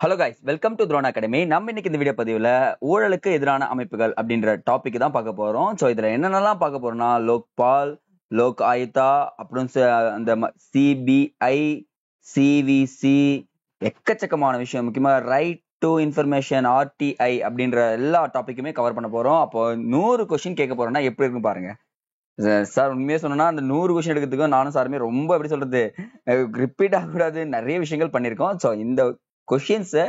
Hello guys, welcome to throne academy. நம்ம இன்னைக்கு இந்த வீடியோ பதிவில் ஊழலுக்கு எதிரான அமைப்புகள் அப்படின்ற டாபிக் தான் பார்க்க போறோம். ஸோ இதுல என்னென்னலாம் பார்க்க போறோம்னா, லோக்பால், லோக் ஆயுதா, அப்புறம் அந்த சிபிஐ, சிவிசி, எக்கச்சக்கமான விஷயம், முக்கியமா ரைட் டு இன்ஃபர்மேஷன், ஆர்டிஐ அப்படின்ற எல்லா டாபிக்குமே கவர் பண்ண போறோம். அப்போ 100 கொஸ்டின் கேட்க போறோம்னா எப்படி இருக்குன்னு பாருங்க. சார் உண்மையா சொன்னா அந்த 100 கொஸ்டின் எடுக்கிறதுக்கும் நானும் சாருமே ரொம்ப எப்படி சொல்றது, ரிப்பீட் ஆகக்கூடாது, நிறைய விஷயங்கள் பண்ணியிருக்கோம். ஸோ இந்த கொஸ்டின்ஸை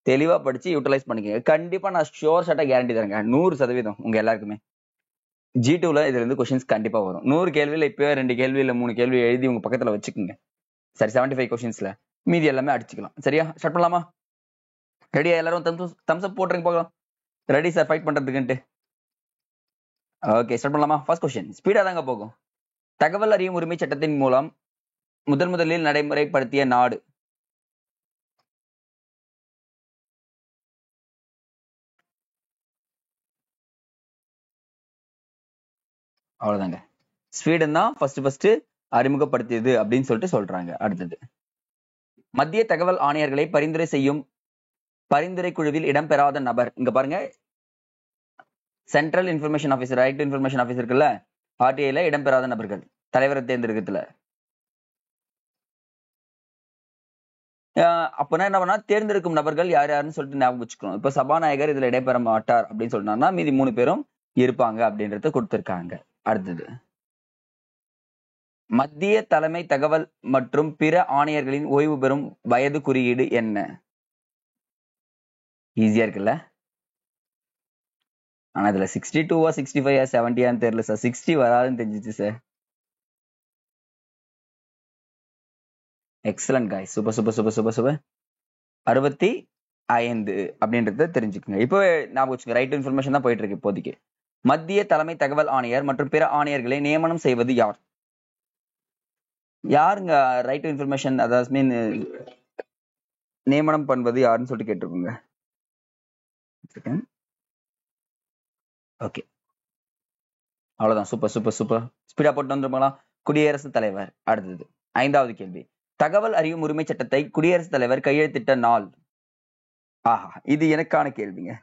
தெளிவா படிச்சு யூட்டிலைஸ் பண்ணிக்கோங்க. கண்டிப்பா நான் ஷோர் ஷாட்டா கேரண்டி தரேங்க, 100% உங்க எல்லாருக்குமே. G2ல இதுல இருந்து கொஸ்டின்ஸ் கண்டிப்பா வரும். 100 கேள்வியில இப்பவே 2 கேள்வி இல்ல 3 கேள்வி எழுதி உங்க பக்கத்துல வச்சுக்கோங்க. சரி, 75 கொஸ்டின்ஸ்ல மீதி எல்லாமே அடிச்சுக்கலாம். சரியா, ஸ்டார்ட் பண்ணலாமா? ரெடியா? எல்லாரும் தம்ஸ் அப் போட்டுருங்க போகலாம். ரெடி சார் ஃபைட் பண்றதுக்குன்ட்டு. ஓகே, ஸ்டார்ட் பண்ணலாமா? ஃபர்ஸ்ட் கொஸ்டின் ஸ்பீடா தாங்க போகும். தகவல் அறியும் உரிமை சட்டத்தின் மூலம் முதலில் நடைமுறைப்படுத்திய நாடு. அவ்வளவுதாங்க, ஸ்வீடன் தான் ஃபர்ஸ்ட் அறிமுகப்படுத்தியது அப்படின்னு சொல்லிட்டு சொல்றாங்க. அடுத்தது, மத்திய தகவல் ஆணையர்களை பரிந்துரை செய்யும் பரிந்துரை குழுவில் இடம்பெறாத நபர். இங்க பாருங்க, central information officer, right to information officer இருக்குல்ல, ஆர்டிஐல இடம்பெறாத நபர்கள் தலைவரை தேர்ந்தெடுக்கிறதுல. அப்பனா என்ன பண்ணா, தேர்ந்தெடுக்கும் நபர்கள் யார் யாருன்னு சொல்லிட்டு ஞாபகம் வச்சுக்கணும். இப்ப சபாநாயகர் இதுல இடம்பெற மாட்டார் அப்படின்னு சொல்லிட்டாங்கன்னா மீதி 3 பேரும் இருப்பாங்க அப்படின்றத கொடுத்திருக்காங்க. அடுத்தது, மத்திய தலைமை தகவல் மற்றும் பிற ஆணையர்களின் ஓய்வு பெறும் வயது குறியீடு என்ன? ஈஸியா இருக்குல்ல? ஆனா இதுல 62 65 70 தெரியல சார். 60 வராதுன்னு தெரிஞ்சிச்சு சார். எக்ஸலன்ட் காய், super super super super super. 65 அப்படின்றத தெரிஞ்சுக்கோங்க. இப்போ ஞாபகம் வச்சுக்கோங்க, ரைட் டு இன்ஃபர்மேஷன் தான் போயிட்டு இருக்கு இப்போதைக்கு. மத்திய தலைமை தகவல் ஆணையர் மற்றும் பிற ஆணையர்களை நியமனம் செய்வது யார்? யாருங்க ரைட் டு இன்ஃபர்மேஷன், அதாவது மீன் நியமனம் பண்ணுவது யாருன்னு சொல்லிட்டு கேட்டிருக்கோங்க. ஓகே, அவ்வளவுதான். சூப்பர் சூப்பர் சூப்பர், ஸ்பீடா போட்டு வந்துருப்பாங்களா? குடியரசுத் தலைவர். அடுத்தது, 5வது கேள்வி, தகவல் அறியும் உரிமை சட்டத்தை குடியரசுத் தலைவர் கையெழுத்திட்ட நாள். ஆஹா, இது எனக்கான கேள்விங்க.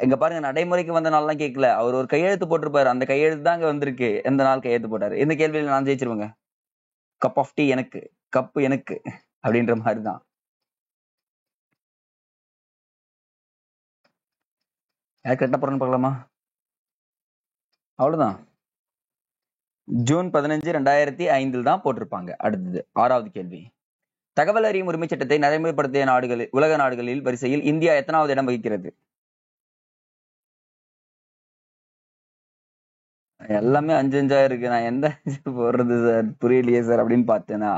இங்க பாருங்க, நடைமுறைக்கு வந்த நாள்லாம் கேட்கல, அவர் ஒரு கையெழுத்து போட்டிருப்பாரு, அந்த கையெழுத்து தான் இங்க வந்திருக்கு. எந்த நாள் கையெழுத்து போட்டாரு? இந்த கேள்வியில நான் ஜெயிச்சிருவேங்க. கப் ஆஃப் டீ எனக்கு, கப்பு எனக்கு அப்படின்ற மாதிரிதான். யார் கரெக்டா போறேன்னு பார்க்கலாமா? அவ்வளவுதான், ஜூன் 15 2005 தான் போட்டிருப்பாங்க. அடுத்தது, 6வது கேள்வி, தகவல் அறியும் உரிமை சட்டத்தை நடைமுறைப்படுத்திய நாடுகளில், உலக நாடுகளில் வரிசையில் இந்தியா எத்தனாவது இடம் வகிக்கிறது? எல்லாமே 5 இருக்கு. நான் எந்த போடுறது சார், புரியலையே சார் அப்படின்னு பார்த்தேன்னா,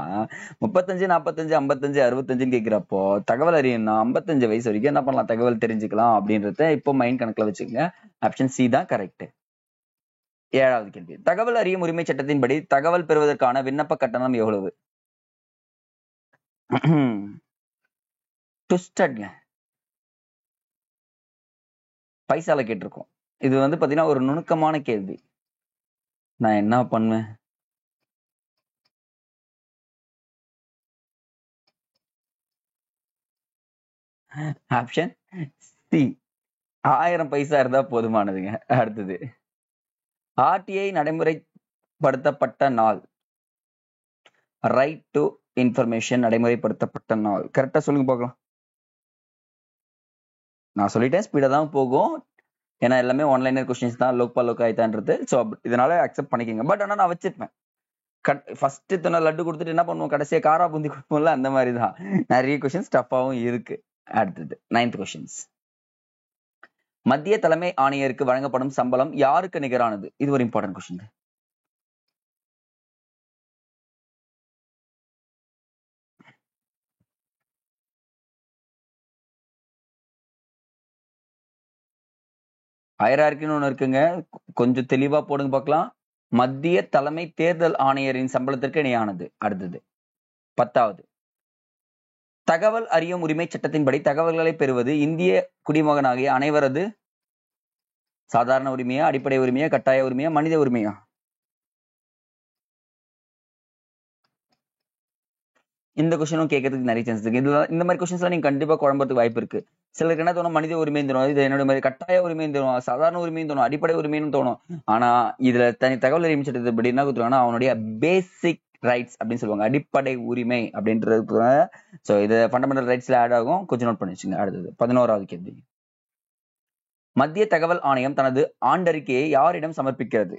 35 45 55 65 கேட்கிறப்போ தகவல் அறியும்னா 55 வயசு வரைக்கும் என்ன பண்ணலாம், தகவல் தெரிஞ்சுக்கலாம் அப்படின்றத இப்போ மைண்ட் கணக்குல வச்சுக்கோங்க. ஆப்ஷன் சி தான் கரெக்ட். 7வது கேள்வி, தகவல் அறியும் உரிமை சட்டத்தின்படி தகவல் பெறுவதற்கான விண்ணப்ப கட்டணம் எவ்வளவு? ட்விஸ்டட்ங்க, பைசால கேட்டிருக்கோம். இது வந்து பாத்தீங்கன்னா ஒரு நுணுக்கமான கேள்வி. நான் என்ன பண்ணுவேன்? ஆப்ஷன் சி, 1000 பைசா இருந்தா போதுமானதுங்க. அடுத்தது, ஆர்டிஐ நடைமுறைப்படுத்தப்பட்ட நாள், ரைட் டு இன்ஃபர்மேஷன் நடைமுறைப்படுத்தப்பட்ட நாள் கரெக்டா சொல்லுங்க பார்க்கலாம். நான் சொல்லிட்டேன், ஸ்பீடா தான் போகும், ஏன்னா எல்லாமே ஒன்லைனர் கொஸ்டின்ஸ் தான், லோக்பால் லோக் ஆயிட்டான்றது. ஸோ இதனால அக்செப்ட் பண்ணிக்கோங்க. பட் ஆனால் நான் வச்சிருப்பேன், ஃபர்ஸ்ட் இத்தனை லட்டு கொடுத்துட்டு என்ன பண்ணுவோம், கடைசியா காரா பூந்தி கொடுப்போம்ல, அந்த மாதிரி தான் நிறைய கொஸ்டின்ஸ் டஃபாவும் இருக்கு. அடுத்தது, 9th கொஸ்டின்ஸ், மத்திய தலைமை ஆணையருக்கு வழங்கப்படும் சம்பளம் யாருக்கு நிகரானது? இது ஒரு இம்பார்ட்டன்ட் கொஸ்டின். ஹையரார்க்கின்னு ஒண்ணு இருக்குங்க, கொஞ்சம் தெளிவா போடுங்க பார்க்கலாம். மத்திய தலைமை தேர்தல் ஆணையரின் சம்பளத்திற்கு இணையானது. அடுத்தது, 10வது, தகவல் அறியும் உரிமை சட்டத்தின்படி தகவல்களை பெறுவது இந்திய குடிமகனாகிய அனைவரது சாதாரண உரிமையா, அடிப்படை உரிமையா, கட்டாய உரிமையா, மனித உரிமையா? இந்த கொஸ்டினும் கேட்கறதுக்கு நிறைய சான்ஸ் இருக்கு. இதுல இந்த மாதிரி கொஸ்டின்ஸ் எல்லாம் நீங்க கண்டிப்பா குழம்புறதுக்கு வாய்ப்பு இருக்கு. சிலருக்கு என்ன தோணும், மனித உரிமை தோணும், இது என்னோட மாதிரி கட்டாய உரிமை தோணும், சாதாரண உரிமையும் தோணும், அடிப்படை உரிமைன்னு தோணும். ஆனா இதுல தனி தகவல் அறியும் சட்டத்தை என்ன கொடுத்துருவாங்கன்னா அவனுடைய பேசிக் ரைட்ஸ் அப்படின்னு சொல்லுவாங்க, அடிப்படை உரிமை அப்படின்றது. சோ இது ஃபண்டமெண்டல் ரைட்ஸ்ல ஆட் ஆகும், கொஞ்சம் நோட் பண்ணி வச்சுங்க. அடுத்தது 11வது கேள்வி. மத்திய தகவல் ஆணையம் தனது ஆண்டறிக்கையை யாரிடம் சமர்ப்பிக்கிறது?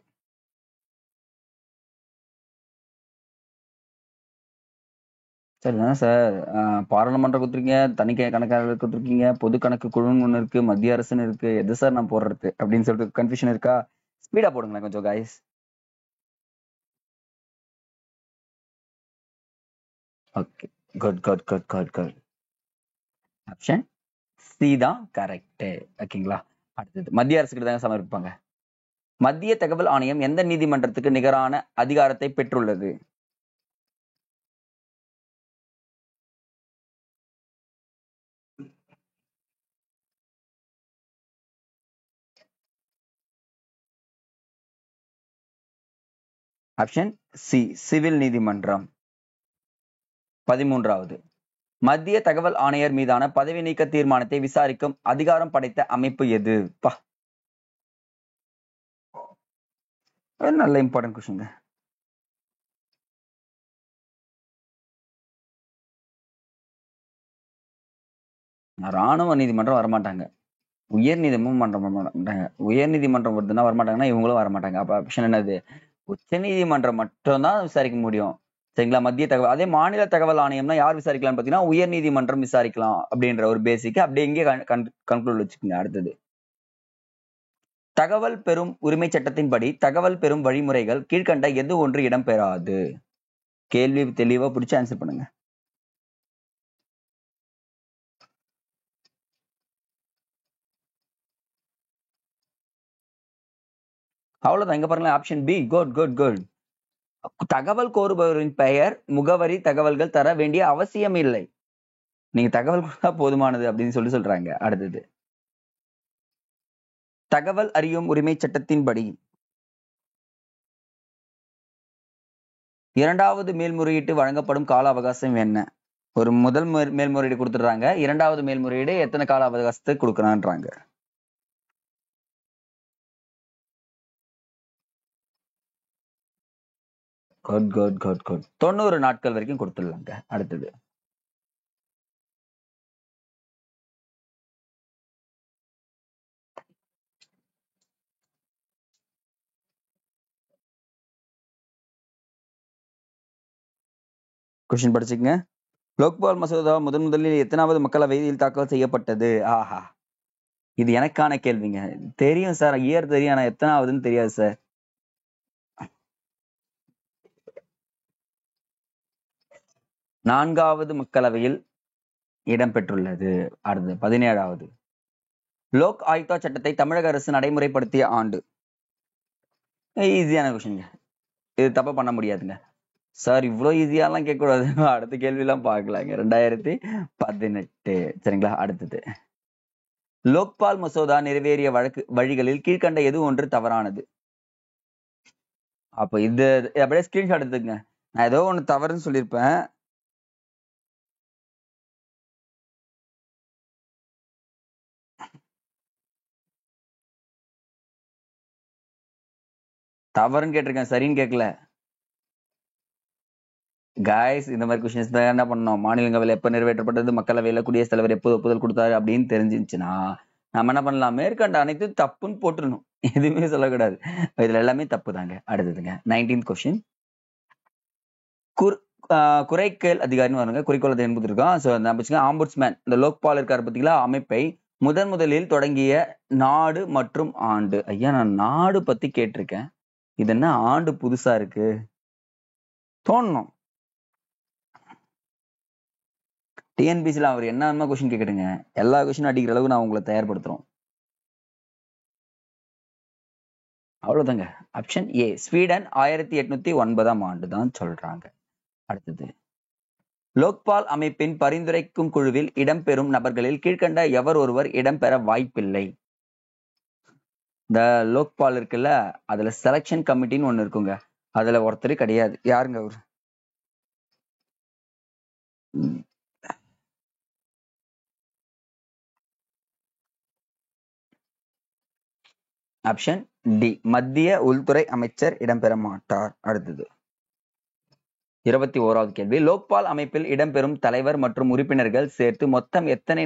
சரிதானே சார்? பாராளுமன்றம் கொடுத்துருக்கீங்க, தணிக்கை கணக்காளர் கொடுத்துருக்கீங்க, பொது கணக்கு குழுன்னு ஒண்ணு இருக்கு, மத்திய அரசுன்னு இருக்கு, எது சார் நான் போடுறது அப்படின்னு சொல்லிட்டு கன்ஃபியூஷன் இருக்கா? ஸ்பீடா போடுங்களேன் கொஞ்சம் guys. Okay, good good good good good. Option C தான் கரெக்ட். ஓகேங்களா? அடுத்தது மத்திய அரசுக்கு தாங்க சமர்ப்பிப்பாங்க. மத்திய தகவல் ஆணையம் எந்த நீதிமன்றத்துக்கு நிகரான அதிகாரத்தை பெற்றுள்ளது? ஆப்ஷன் சி சிவில் நீதிமன்றம். 13வது. மத்திய தகவல் ஆணையர் மீதான பதவி நீக்க தீர்மானத்தை விசாரிக்கும் அதிகாரம் படைத்த அமைப்பு எது? நல்ல இம்பார்ட்டன்ட் கொஸ்டின். ராணுவ நீதிமன்றம் வரமாட்டாங்க, உயர் நீதிமன்றம் வரமாட்டாங்க. உயர் நீதிமன்றம் வருதுன்னா வரமாட்டாங்கன்னா இவங்களும் வரமாட்டாங்க. அப்ப ஆப்ஷன் என்னது? உச்ச நீதிமன்றம் மட்டும்தான் விசாரிக்க முடியும். சரிங்களா? மத்திய தகவல். அதே மாநில தகவல் ஆணையம்னா யார் விசாரிக்கலாம் பாத்தீங்கன்னா உயர் நீதிமன்றம் விசாரிக்கலாம் அப்படின்ற ஒரு பேசிக் அப்படியே இங்கே கன்க்ளூட் வச்சுக்கோங்க. அடுத்தது, தகவல் பெறும் உரிமை சட்டத்தின்படி தகவல் பெறும் வழிமுறைகள் கீழ்கண்ட எது ஒன்று இடம்பெறாது? கேள்வி தெளிவா பிடிச்சு ஆன்சர் பண்ணுங்க. அவ்வளவுதான். இங்க பாருங்களேன், option b. Good good good. தகவல் கோருபவரின் பெயர், முகவரி தகவல்கள் தர வேண்டிய அவசியம் இல்லை, நீங்க தகவல் கொடுத்தா போதுமானது அப்படின்னு சொல்றாங்க. அடுத்தது, தகவல் அறியும் உரிமை சட்டத்தின்படி இரண்டாவது மேல்முறையீட்டு வழங்கப்படும் கால அவகாசம் என்ன? ஒரு முதல் மேல்முறையீடு கொடுத்துடுறாங்க, இரண்டாவது மேல்முறையீடு எத்தனை கால அவகாசத்தை கொடுக்கறான்றாங்க? Good good good good. 90 நாட்கள் வரைக்கும் கொடுத்துடலாங்க. அடுத்தது, கொஸ்டின் படிச்சுக்கங்க. லோக்பால் மசோதா முதலில் எத்தனாவது மக்களவையில் தாக்கல் செய்யப்பட்டது? ஆஹா, இது எனக்கான கேள்விங்க. தெரியும் சார், இயர் தெரியும், ஆனா எத்தனாவதுன்னு தெரியாது சார். 4வது மக்களவையில் இடம்பெற்றுள்ளது. அடுத்து 17வது. லோக் ஆயுக்தா சட்டத்தை தமிழக அரசு நடைமுறைப்படுத்திய ஆண்டு? ஈஸியான கொஸ்டின், இது தப்பா பண்ண முடியாதுங்க சார். இவ்வளவு ஈஸியாலாம் கேட்க கூடாது, அடுத்த கேள்வி எல்லாம் பார்க்கலாங்க. 2018. சரிங்களா? அடுத்தது, லோக்பால் மசோதா நிறைவேறிய வழிகளில் கீழ்கண்ட எது ஒன்று தவறானது? அப்ப இது அப்படியே ஸ்கிரீன்ஷாட் எடுத்துங்க. நான் ஏதோ ஒண்ணு தவறுன்னு சொல்லியிருப்பேன். தவறுன்னு கேட்டிருக்கேன், சரின்னு கேட்கல. காய்ஸ், இந்த மாதிரி கொஸ்டின்ஸ் தான் என்ன பண்ணணும், மாநிலங்களவையில் எப்ப நிறைவேற்றப்பட்டது, மக்களவையில குடியரசுத் தலைவர் எப்போது ஒப்புதல் கொடுத்தாரு அப்படின்னு தெரிஞ்சிருச்சுன்னா நம்ம என்ன பண்ணலாம், மேற்கண்ட அனைத்து தப்புன்னு போட்டுடணும், எதுவுமே சொல்லக்கூடாது. இதுல எல்லாமே தப்பு தாங்க. அடுத்ததுங்க 19th கொஸ்டின். குறைக்கேள் அதிகாரின்னு வருங்க, குறிக்கோள் அதிகாரி கொடுத்துருக்கோம். ஸோ ஆம்புட்ஸ்மேன், இந்த லோக்பால் இருக்காரு பார்த்தீங்களா, அமைப்பை முதலில் தொடங்கிய நாடு மற்றும் ஆண்டு. ஐயா, நான் நாடு பத்தி கேட்டிருக்கேன், இது என்ன ஆண்டு புதுசா இருக்கு தோணும். டிஎன்பிசில அவர் என்ன கொஸ்டின் கேட்குறீங்க, எல்லா கொஸ்டினும் அடிக்கிற அளவுக்கு நான் உங்களை தயார்படுத்துறோம். அவ்வளவுதாங்க. ஆப்ஷன் ஏ ஸ்வீடன் 1809ஆம் ஆண்டு தான் சொல்றாங்க. அடுத்தது, லோக்பால் அமைப்பின் பரிந்துரைக்கும் குழுவில் இடம்பெறும் நபர்களில் கீழ்கண்ட எவர் ஒருவர் இடம்பெற வாய்ப்பில்லை? இந்த லோக்பால் இருக்குல்ல, அதுல செலக்ஷன் கமிட்டின்னு ஒண்ணு இருக்குங்க, அதுல ஒருத்தர் கிடையாது. யாருங்க அவரு? ஆப்ஷன் டி, மத்திய உள்துறை அமைச்சர் இடம்பெற மாட்டார். அடுத்தது 21வது கேள்வி. லோக்பால் அமைப்பில் இடம்பெறும் தலைவர் மற்றும் உறுப்பினர்கள் சேர்த்து மொத்தம் எத்தனை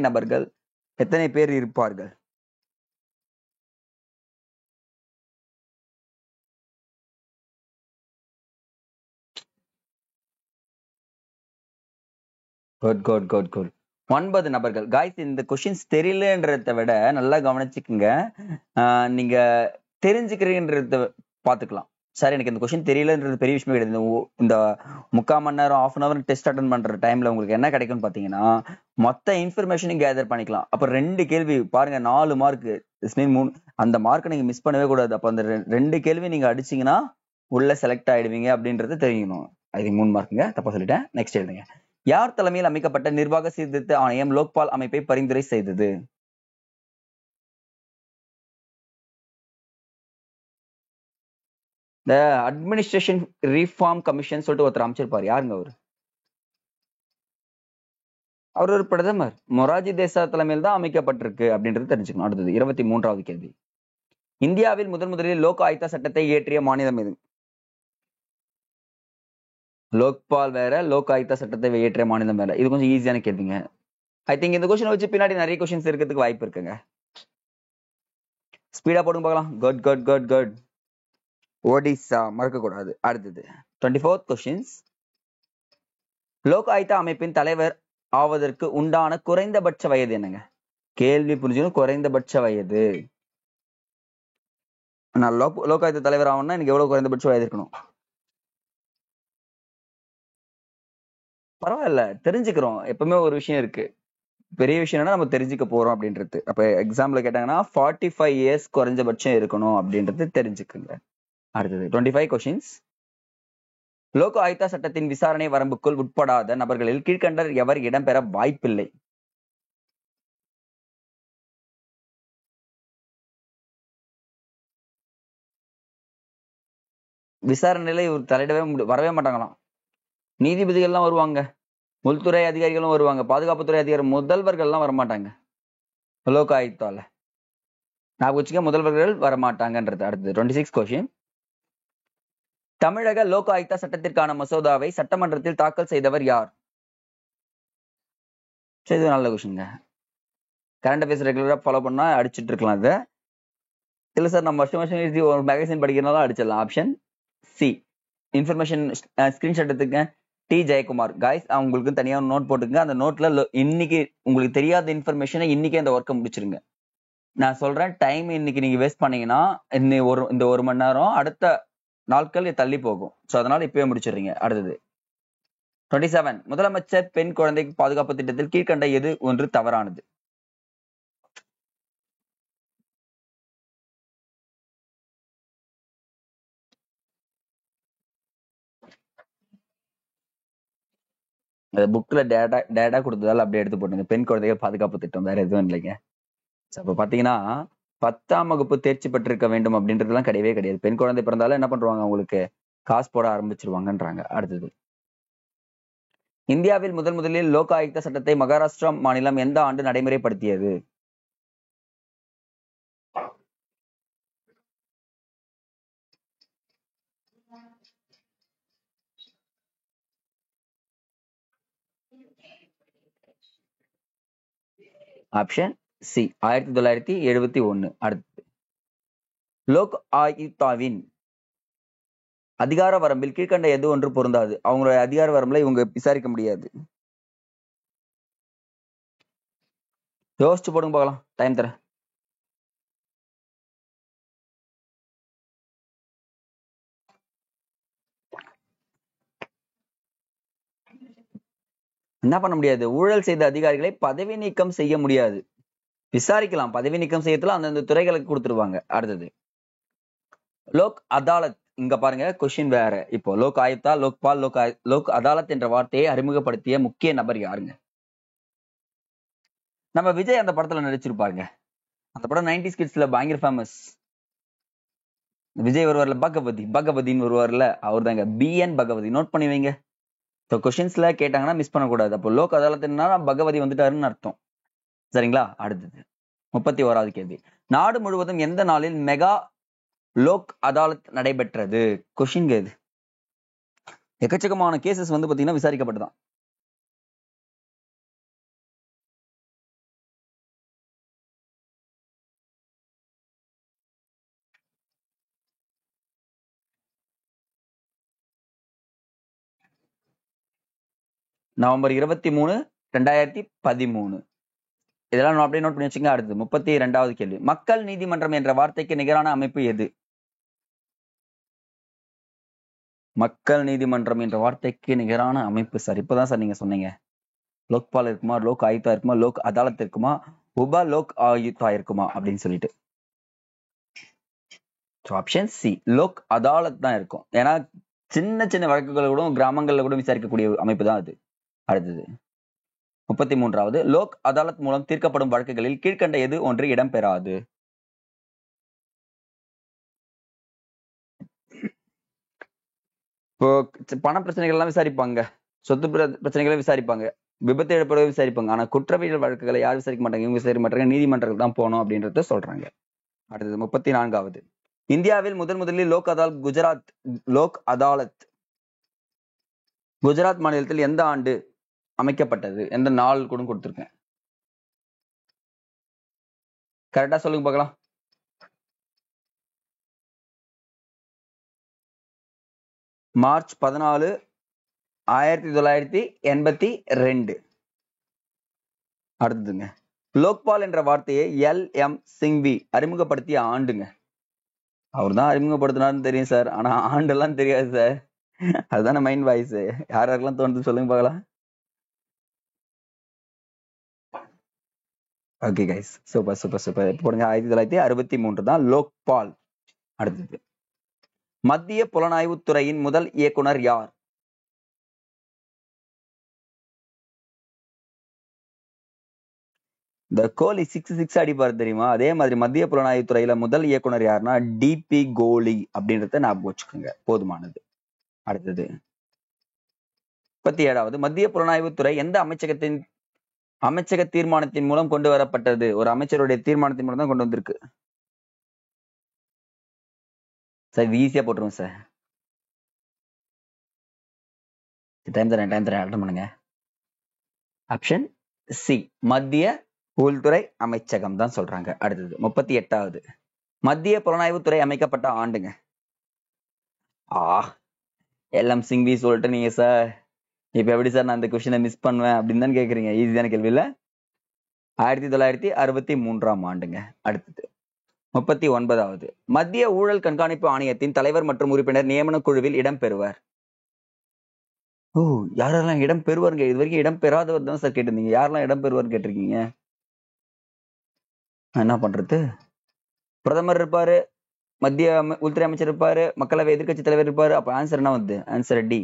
பேர் இருப்பார்கள்? குட் குட் குட் குட் 9 நபர்கள். காய்ஸ், இந்த கொஸ்டின்ஸ் தெரியலன்றத விட நல்லா கவனிச்சுக்குங்க. நீங்க தெரிஞ்சுக்கிறீங்கன்றத பாத்துக்கலாம். சார், எனக்கு இந்த கொஸ்டின் தெரியலன்றது பெரிய விஷயமே கிடையாது. இந்த 3/4 மணி நேரம், 1/2 hour டெஸ்ட் அட்டன் பண்ற டைம்ல உங்களுக்கு என்ன கிடைக்கும்னு பாத்தீங்கன்னா, மொத்த இன்ஃபர்மேஷனையும் கேதர் பண்ணிக்கலாம். அப்ப 2 கேள்வி பாருங்க, 4 மார்க். அந்த மார்க்கை நீங்க மிஸ் பண்ணவே கூடாது. அப்ப அந்த 2 கேள்வி நீங்க அடிச்சீங்கன்னா உள்ள செலக்ட் ஆயிடுவீங்க அப்படின்றது தெரியணும். அது 3 மார்க்குங்க. தப்பா சொல்லிட்டேன். நெக்ஸ்ட் எழுதுங்க. யார் தலைமையில் அமைக்கப்பட்ட நிர்வாக சீர்திருத்த ஆணையம் லோக்பால் அமைப்பை பரிந்துரை செய்தது? இந்த அட்மினிஸ்ட்ரேஷன் ரீஃபார்ம் கமிஷன் சொல்லிட்டு ஒருத்தர் அமைச்சிருப்பாரு. யாருங்க அவரு? அவர் ஒரு பிரதமர். மொராஜி தேசாய் தலைமையில் தான் அமைக்கப்பட்டிருக்கு அப்படின்றது தெரிஞ்சுக்கணும். அடுத்தது 23வது கேள்வி. இந்தியாவில் முதலில் லோக் ஆயுக்தா சட்டத்தை இயற்றிய மாநிலம் எது? லோக்பால் வேற, லோக் ஆயுக்தா சட்டத்தை இயற்றிய மாநிலம் வேற. இது கொஞ்சம் ஈஸியான கேள்விங்க. ஐ திங்க் இந்த கொஸ்டின் வச்சு பின்னாடி நிறைய கொஸ்டின்ஸ் இருக்கிறதுக்கு வாய்ப்பு இருக்குங்க. ஸ்பீடா போடுங்க பார்க்கலாம். Good good good good Odisha மறக்க கூடாது. அடுத்தது 24th கொஸ்டின்ஸ். லோக் ஆயுக்தா அமைப்பின் தலைவர் ஆவதற்கு உண்டான குறைந்தபட்ச வயது என்னங்க? கேள்வி புரிஞ்சுக்கணும். குறைந்தபட்ச வயது. நான் லோக் ஆயுக்தா தலைவர் ஆகணும்னா எனக்கு எவ்வளவு குறைந்தபட்ச வயது இருக்கணும்? பரவாயில்ல, தெரிஞ்சுக்கிறோம். எப்பவுமே ஒரு விஷயம் இருக்கு. பெரிய விஷயம் என்ன, நம்ம தெரிஞ்சுக்க போறோம் அப்படின்றது. அப்ப எக்ஸாம்ல கேட்டாங்கன்னா 45 இயர்ஸ் குறைஞ்சபட்சம் இருக்கணும் அப்படின்றது தெரிஞ்சுக்குங்க. அடுத்தது 25 கொஸ்டின்ஸ். லோக் ஆயுக்தா சட்டத்தின் விசாரணை வரம்புக்குள் உட்படாத நபர்களில் கீழ்கண்டர் எவர் இடம்பெற வாய்ப்பில்லை? விசாரணையில இவர் தலையிடவே வரவே மாட்டாங்களாம். நீதிபதிகள்லாம் வருவாங்க, உள்துறை அதிகாரிகளும் வருவாங்க, பாதுகாப்புத்துறை அதிகாரி, முதல்வர்கள்லாம் வரமாட்டாங்க லோக் ஆயுக்தால. நான் வச்சுக்க, முதல்வர்கள் வரமாட்டாங்கன்றது. அடுத்தது 26 கொஸ்டின். தமிழக லோக் ஆயுக்தா சட்டத்திற்கான மசோதாவை சட்டமன்றத்தில் தாக்கல் செய்தவர் யார்? சரி, இது நல்ல கொஸ்டின்ங்க. கரண்ட் அஃபேர்ஸ் ரெகுலரா ஃபாலோ பண்ணா அடிச்சுட்டு இருக்கலாம். இதை இல்ல சார், நம்ம வருஷம் ஒரு மேகசின் படிக்கிறனால அடிச்சிடலாம். Option C. இன்ஃபர்மேஷன் ஸ்கிரீன்ஷாட் எடுத்துங்க. டி ஜெயக்குமார். காய்ஸ், உங்களுக்கு தனியா நோட் போட்டுங்க. அந்த நோட்ல இன்னைக்கு உங்களுக்கு தெரியாத இன்ஃபர்மேஷனை இன்னைக்கே அந்த ஒர்க்கை முடிச்சிருங்க. நான் சொல்றேன், டைம் இன்னைக்கு நீங்க வேஸ்ட் பண்ணீங்கன்னா இந்த 1 மணி நேரம் அடுத்த நாட்கள் தள்ளி போகும். சோ அதனால இப்பவே முடிச்சிடுறீங்க. அடுத்தது 27. முதலமைச்சர் பெண் குழந்தை பாதுகாப்பு திட்டத்தில் கீழ்கண்ட எது ஒன்று தவறானது? புக்ல டேட்டா கொடுத்ததால அப்படியே எடுத்து போட்டுங்க. பெண் குழந்தைகள் பாதுகாப்பு திட்டம், வேற எதுவும் இல்லைங்க. அப்ப பாத்தீங்கன்னா 10ஆம் வகுப்பு தேர்ச்சி பெற்றிருக்க வேண்டும் அப்படின்றதுலாம் கிடையவே கிடையாது. பெண் குழந்தை பிறந்தாலும் என்ன பண்றாங்க, அவங்களுக்கு காசு போட ஆரம்பிச்சிருவாங்கன்றாங்க. அடுத்தது, இந்தியாவில் முதலில் லோக் ஆயுக்தா சட்டத்தை மகாராஷ்டிரா மாநிலம் எந்த ஆண்டு நடைமுறைப்படுத்தியது? Option C, 1971. அடுத்தது, லோக் ஆயுக்தாவின் அதிகார வரம்பில் கீழ்கண்ட எது ஒன்று பொருந்தாது? அவங்களுடைய அதிகார வரம்புல இவங்க விசாரிக்க முடியாது. யோசிச்சு போடுங்க பார்க்கலாம். டைம் தரேன். என்ன பண்ண முடியாது? ஊழல் செய்த அதிகாரிகளை பதவி நீக்கம் செய்ய முடியாது. விசாரிக்கலாம், பதவி நீக்கம் செய்யறதுல அந்தந்த துறைகளுக்கு கொடுத்துருவாங்க. அடுத்தது, லோக் அதாலத். இங்க பாருங்க, கொஸ்டின் வேற. இப்போ லோக் ஆயுக்தா, லோக்பால், லோக் அதாலத் என்ற வார்த்தையை அறிமுகப்படுத்திய முக்கிய நபர் யாருங்க? நம்ம விஜய் அந்த படத்துல நடிச்சிருப்பாருங்க. அந்த படம் 90s கிட்ஸ்ல பயங்கர ஃபேமஸ். விஜய் வருவார்ல, பகவதின்னு வருவார்ல, அவர் தாங்க. BN பகவதி. நோட் பண்ணி வைங்க. ஸோ கொஸ்டின்ஸ்ல கேட்டாங்கன்னா மிஸ் பண்ணக்கூடாது. அப்போ லோக் அதாலத்னா பகவதி வந்துட்டாருன்னு அர்த்தம். சரிங்களா? அடுத்தது 31வது கேள்வி. நாடு முழுவதும் எந்த நாளில் மெகா லோக் அதாலத் நடைபெற்றது? கொஸ்டின் கேது. எக்கச்சக்கமான கேசஸ் வந்து பாத்தீங்கன்னா விசாரிக்கப்பட்டுதான். நவம்பர் 23, 2013. இதெல்லாம் அப்படியே நோட் பண்ணி வச்சுங்க. அடுத்து 32வது கேள்வி. மக்கள் நீதிமன்றம் என்ற வார்த்தைக்கு நிகரான அமைப்பு எது? மக்கள் நீதிமன்றம் என்ற வார்த்தைக்கு நிகரான அமைப்பு சார் இப்பதான் சார் நீங்க சொன்னீங்க. லோக்பால் இருக்குமா, லோக் ஆயுக்தா இருக்குமா, லோக் அதாலத் இருக்குமா, உபா லோக் ஆயுக்தா இருக்குமா அப்படின்னு சொல்லிட்டு. ஆப்ஷன் சி லோக் அதாலத் தான் இருக்கும். ஏன்னா சின்ன சின்ன வழக்குகளை கூட கிராமங்கள்ல கூட விசாரிக்கக்கூடிய அமைப்பு தான் அது. அடுத்தது 33வது. லோக் அதாலத் மூலம் தீர்க்கப்படும் வழக்குகளில் கீழ்கண்ட எது ஒன்று இடம்பெறாது? இப்போ பண பிரச்சனைகள் எல்லாம் விசாரிப்பாங்க, சொத்து பிரச்சனைகளை விசாரிப்பாங்க, விபத்து ஏற்படுவதை விசாரிப்பாங்க. ஆனா குற்றவியல் வழக்குகளை யாரும் விசாரிக்க மாட்டாங்க, இவங்க விசாரிக்க மாட்டாங்க, நீதிமன்றங்கள் தான் போகணும் அப்படின்றத சொல்றாங்க. அடுத்தது 34வது. இந்தியாவில் முதலில் லோக் அதாலத் குஜராத் மாநிலத்தில் எந்த ஆண்டு அமைக்கப்பட்டது? எந்த நாள் கூட கொடுத்திருக்கேன். கரெக்டா சொல்லுங்க பார்க்கலாம். மார்ச் 14, 1982. அடுத்ததுங்க. லோக்பால் என்ற வார்த்தையை எல்.எம். சிங்வி அறிமுகப்படுத்திய ஆண்டுங்க. அவர் தான் அறிமுகப்படுத்தினார்னு தெரியும் சார், ஆனா ஆண்டெல்லாம் தெரியாது சார். அதுதானே மைண்ட் வாய்ஸ். யாரெல்லாம் தோணுது சொல்லுங்க பார்க்கலாம். Okay guys, super super super. போடுங்க. 1963 தான் லோக்பால். அடுத்தது. மத்திய புலனாய்வுத்துறையின் முதல் இயக்குனர் யார்? இந்த கோலி 6 அடிப்பாரு தெரியுமா? அதே மாதிரி மத்திய புலனாய்வுத்துறையில முதல் இயக்குனர் யாருன்னா டிபி கோலி அப்படின்றத ஞாபகம் வச்சுக்கோங்க, போதுமானது. அடுத்தது 37வது. மத்திய புலனாய்வுத்துறை எந்த அமைச்சக தீர்மானத்தின் மூலம் கொண்டு வரப்பட்டது? ஒரு அமைச்சருடைய தீர்மானத்தின் மூலம் தான் கொண்டு வந்திருக்கு சார். ஈஸியா போட்டுருவோம் சார். டைம் தரேன் அட்டன் பண்ணுங்க. ஆப்ஷன் சி மத்திய உள்துறை அமைச்சகம் தான் சொல்றாங்க. அடுத்தது 38வது. மத்திய புலனாய்வுத்துறை அமைக்கப்பட்ட ஆண்டுங்க. எல்.எம். சிங்வி சொல்லிட்டு நீங்க சார் இப்ப எப்படி சார் நான் இந்த கொஸ்டினை மிஸ் பண்ணுவேன் அப்படின்னு தான் கேக்குறீங்க. ஈஸியான கேள்வி இல்ல. 1963ஆம் ஆண்டுங்க. அடுத்தது 39வது. மத்திய ஊழல் கண்காணிப்பு ஆணையத்தின் தலைவர் மற்றும் உறுப்பினர் நியமன குழுவில் இடம்பெறுவர். யாரெல்லாம் இடம் பெறுவாருங்க? இது வரைக்கும் இடம் பெறாதவர் தான் சார் கேட்டிருந்தீங்க. யாரெல்லாம் இடம் பெறுவார் கேட்டிருக்கீங்க. என்ன பண்றது? பிரதமர் இருப்பாரு, மத்திய உள்துறை அமைச்சர் இருப்பாரு, மக்களவை எதிர்கட்சி தலைவர் இருப்பாரு. அப்ப ஆன்சர் என்ன வந்து? Answer d.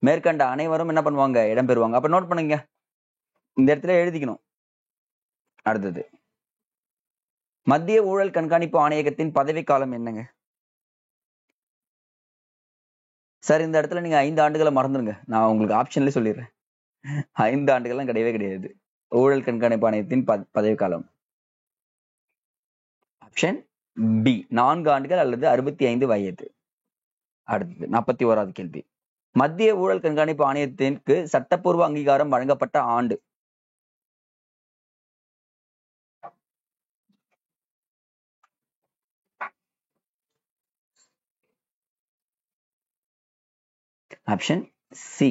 மேற்கண்ட அனைவரும் என்ன பண்ணுவாங்க? இடம் பெறுவாங்க. அப்ப நோட் பண்ணுங்க, இந்த இடத்துல எழுதிக்கணும். அடுத்தது. மத்திய ஊழல் கண்காணிப்பு ஆணையகத்தின் பதவி காலம் என்னங்க சார்? இந்த இடத்துல நீங்க 5 ஆண்டுகளை மறந்துடுங்க. நான் உங்களுக்கு ஆப்ஷன்ல சொல்லிடுறேன். 5 ஆண்டுகள்லாம் கிடையவே கிடையாது. ஊழல் கண்காணிப்பு ஆணையத்தின் பதவி காலம் ஆப்ஷன் பி 4 ஆண்டுகள் அல்லது 65 வயது. அடுத்தது 41வது கேள்வி. மத்திய ஊழல் கண்காணிப்பு ஆணையத்திற்கு சட்டப்பூர்வ அங்கீகாரம் வழங்கப்பட்ட ஆண்டு? ஆப்ஷன் சி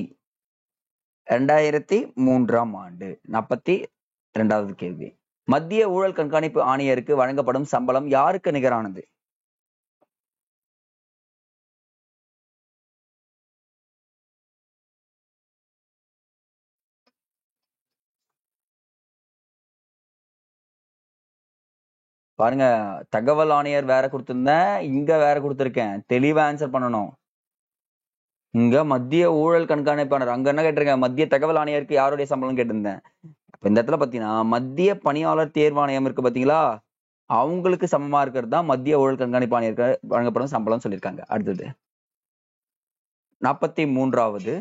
2003ஆம் ஆண்டு. 42வது கேள்வி. மத்திய ஊழல் கண்காணிப்பு ஆணையருக்கு வழங்கப்படும் சம்பளம் யாருக்கு நிகரானது? பாருங்க, தகவல் ஆணையர் வேற கொடுத்திருந்தேன், இங்க வேற கொடுத்திருக்கேன். தெளிவா ஆன்சர் பண்ணணும். இங்க மத்திய ஊழல் கண்காணிப்பாளர், அங்க என்ன கேட்டிருக்கேன்? மத்திய தகவல் ஆணையருக்கு யாருடைய சம்பளம் கேட்டிருந்தேன். இப்ப இந்த இடத்துல பாத்தீங்கன்னா மத்திய பணியாளர் தேர்வாணையம் இருக்கு பாத்தீங்களா, அவங்களுக்கு சமமா இருக்கிறது தான் மத்திய ஊழல் கண்காணிப்பு ஆணையருக்கு வழங்கப்படும் சம்பளம் சொல்லியிருக்காங்க. அடுத்தது 43வது.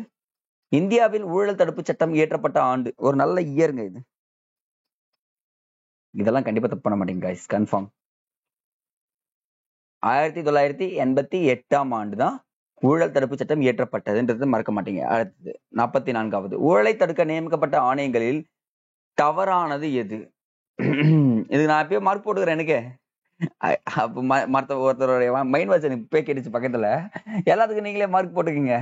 இந்தியாவில் ஊழல் தடுப்பு சட்டம் இயற்றப்பட்ட ஆண்டு. ஒரு நல்ல இயருங்க இது. இதெல்லாம் கண்டிப்பா தப்பு பண்ண மாட்டீங்க கைஸ், கன்ஃபார்ம். 1988ஆம் ஆண்டு தான் ஊழல் தடுப்பு சட்டம் இயற்றப்பட்டதுன்றது மறக்க மாட்டீங்க. அடுத்தது 44வது, ஊழலை தடுக்க நியமிக்கப்பட்ட ஆணையங்களில் தவறானது எது? இதுக்கு நான் எப்பயோ மார்க் போட்டுக்கிறேன் எனக்கு. அப்ப மற்ற ஒருத்தருடைய மைண்ட் வாட்ச் எனக்கு போய் கேட்டுச்சு பக்கத்துல, எல்லாத்துக்கும் நீங்களே மார்க் போட்டுக்கீங்க